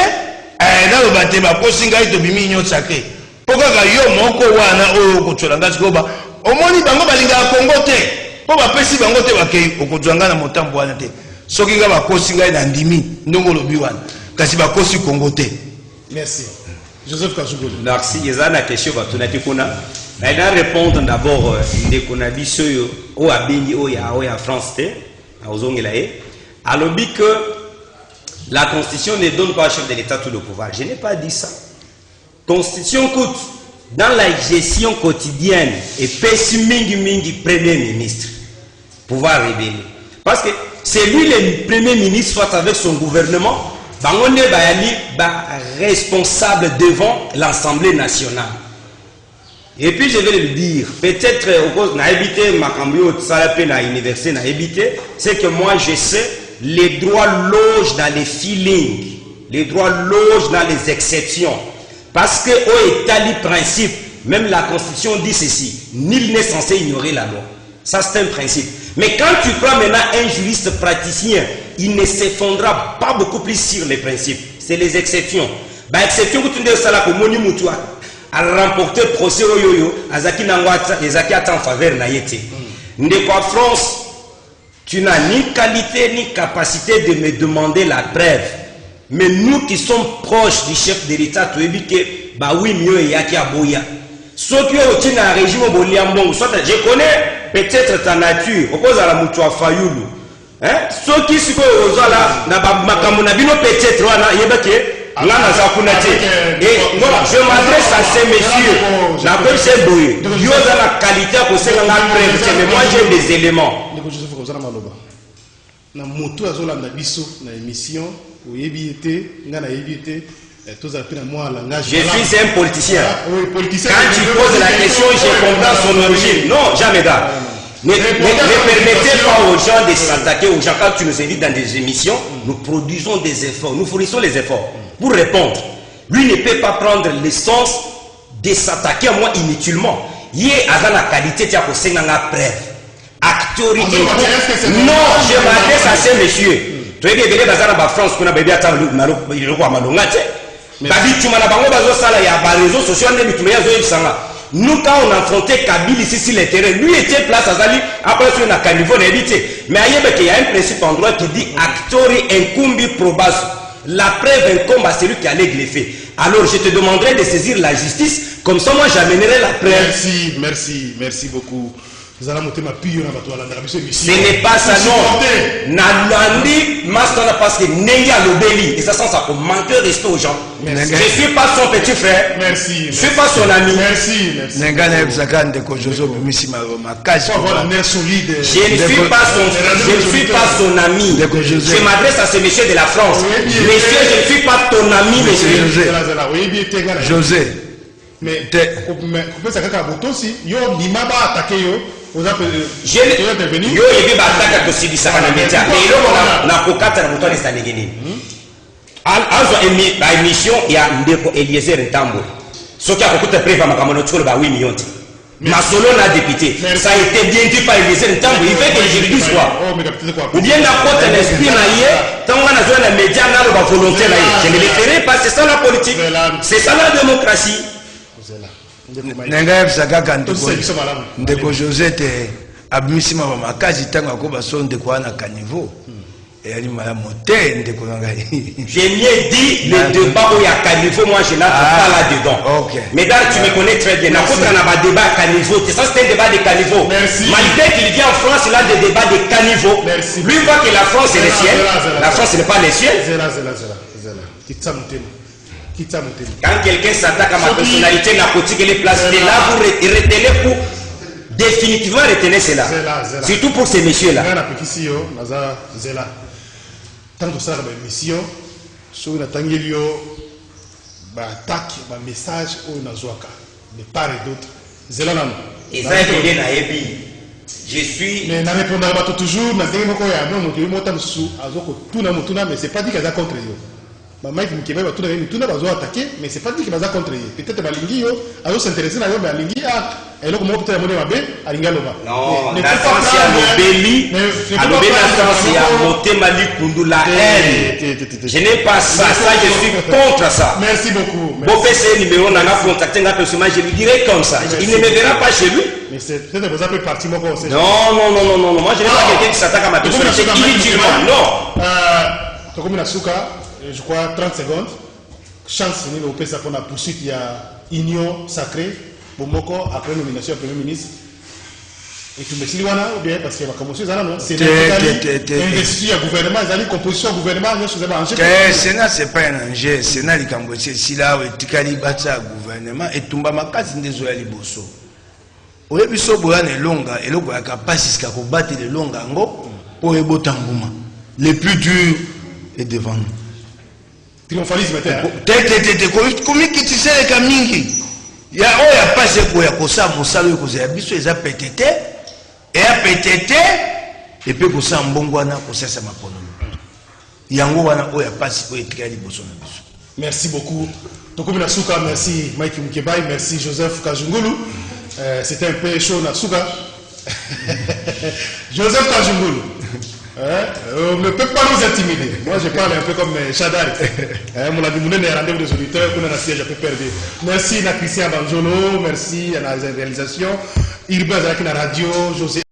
naloba te bakosi ngai tobimi union sacrée mpo kaka yo moko wana oyo okotsola ngai sikoyo omoni bango balingaka Kongo te mpo bapesi bango te bakei okozwa ngai na motambo wana te soki ngai bakosi ngai na ndimi ndongo olobi wana kasi bakosi Kongo te. Merci. Joseph Kasugolo. Merci. Il y a une question pour Tunakikuna. Je vais répondre d'abord à biso au Abindi au ya France te alors que la constitution ne donne pas au chef de l'État tout le pouvoir. Je n'ai pas dit ça. Constitution coûte dans la gestion quotidienne et mingi premier ministre pouvoir révéler parce que c'est lui le premier ministre soit avec son gouvernement on est responsable devant l'Assemblée nationale. Et puis je vais le dire, peut-être au cause n'a évité ma cambio salapé na université n'a évité, c'est que moi je sais les droits logent dans les feelings, les droits logent dans les exceptions. Parce que au état du principe, même la Constitution dit ceci, nul n'est censé ignorer la loi. Ça c'est un principe. Mais quand tu prends maintenant un juriste praticien, il ne s'effondra pas beaucoup plus sur les principes. C'est les exceptions. Bah exception que tu dis ça là comme moni mutua a remporté procès oyoyo azaki nangwata ezaki ata en faveur na yete. Ndeko en France, tu n'as ni qualité ni capacité de me demander la preuve. Mais nous qui sommes proches du chef de l'État, tu dis que bah oui mieux yaki aboya. Sauf que tu as un régime boliambon, soit je connais peut-être ta nature, au cause à la mutua fayoulou. Hein? Ceux qui sont là, peut-être, je m'adresse à ces messieurs. J'appelle ces bouillés. Ils ont la qualité pour se rendre preuve. Mais moi j'ai des éléments. Na moto azolanda biso na émission oyebi ete nga na yebi ete tozapina moi langage. Je suis un politicien. Quand tu poses la question, je comprends son origine. Non, jamais là. Ne permettez pas aux gens de s'attaquer aux gens. Quand tu nous invites dans des émissions, nous produisons des efforts, nous fournissons les efforts pour répondre. Lui ne peut pas prendre le sens de s'attaquer à moi inutilement. Il est à la qualité de la preuve. Acteur. Non, je m'adresse à ces messieurs. Tu es bien dans la France, qu'on a bien attendu le roi Malongate. Babi, tu m'as bango bazo sala ya ba réseaux sociaux ne bitumia zo ibsanga. Nous quand on affrontait Kabila ici sur le terrain, lui était place à Zali après sur na caniveau n'habité. Mais ailleurs il y a un principe en droit qui dit actori incumbi probas. La preuve incombe à celui qui a les faits. Alors je te demanderai de saisir la justice, comme ça moi j'amènerai la preuve. Merci beaucoup. Ce n'est pas ça, non. Nalandi, Mastana, parce que Nenga Lobeli, et ça sent ça comme manquer de respect aux gens. Je ne suis pas son petit frère. Merci. Je ne suis pas son ami. Merci. Nenga Nebzakan de Kojozo, Missima, ma cache. Je ne suis pas son ami. Je m'adresse à ce monsieur de la France. Monsieur, je ne suis pas ton ami, monsieur. José. Mais ça kaka boto si yo bimaba attaquer yo vous avez intervenu. Yo yebi bataka kosibisaka na média. Mais eloko na kokata na mutone stanenge nini. Azo émission ya ndeko Eliezer Ntambo. Soki akokuta preuve makambo no tsholo ba 8 millions. Masolo na député. Ça a été bien dit par Eliezer Ntambo. Il veut que je dise quoi. Ou bien la côte l'esprit na yé, tant on a besoin de médias na ba volonté na yé. Je ne le ferai pas, c'est ça la politique. C'est ça la démocratie. Nenga kaka ndeko Josette abimisima ba makazi tanga ko baso ndeko ana caniveau. Et elle m'a monté ndeko nanga. J'ai mieux dit le débat où il y a caniveau, moi je n'entre pas là-dedans. OK. Mais là tu me connais très bien. Na contre na ba débat caniveau, ça c'est un débat de caniveau. Malgré qu'il vient en France, il a des débats de caniveau. Lui voit que la France est le ciel. La France n'est pas le ciel. Quand quelqu'un s'attaque à ma personnalité narcotique, elle est placée là, vous retenez pour définitivement retenir cela. Surtout pour ces messieurs-là. Tant que ça, la mission, sur la tangélio, attaque, message, ou nazoaka, de part et d'autre. Zélanam. Et ça est bien à Ebi. Je suis. Mais n'a répondra pas toujours, n'a pas encore y'a non, tu es montant sous, azoko, tout n'a motuna, mais c'est pas dit qu'elle a contre eux. Maman qui va tout n'a pas attaqué, mais c'est pas dit qu'elle a contre eux. Peut-être Balingi, azo s'intéresser à Balingi, et là, comment peut-être monnaie mabé, à Lingaloba. Non, la France est à l'obéli, à l'obéli, la France est à monter Mali Koundou, la haine. Je n'ai pas ça, je suis contre ça. Merci beaucoup. Bon, PC numéro, on a contacté un personnage, je lui dirai comme ça. Il ne me verra pas chez lui. Mais c'est peut-être que vous avez parti, moi, comme non, moi je n'ai pas quelqu'un qui s'attaque à ma personnalité inutilement. Non. Tokomi Nasuka, je crois 30 secondes. Chance, nous avons ça pour la poursuite, il y a union sacrée. Bomoko, après nomination du Premier ministre. Et tout le monde ou bien parce qu'il va commencer à c'est investiture du gouvernement, c'est composition du gouvernement. Le Sénat, ce n'est pas un enjeu. Le Sénat, c'est là où il y a un gouvernement et tout le monde a des oeufs. Au début, il y a des longues et il y a capacité de battre les longues pour les beaux tangouma. Le plus dur est devant nous. Triomphalisme, comment tu sais les camingi? Il y a pas ce qu'il y a comme ça, mon salaire, il y a biso, il y a PTT, et à PTT, et puis pour ça, bon guana, pour ça, ça m'a pas nommé. Il y a pas ce qu'il y a de biso. Merci beaucoup. Tokomi Nasuka, merci Mike Mkebai, merci Joseph Kajungulu. C'était un peu chaud Nasuka. Joseph Kajungulu. On ne peut pas nous intimider. Moi, je parle un peu comme Chadar. Mon ami, rendez-vous des auditeurs, on a un siège un peu perdu. Merci à Christian Banjolo, merci à la réalisation. Irba Zaki, la radio, José.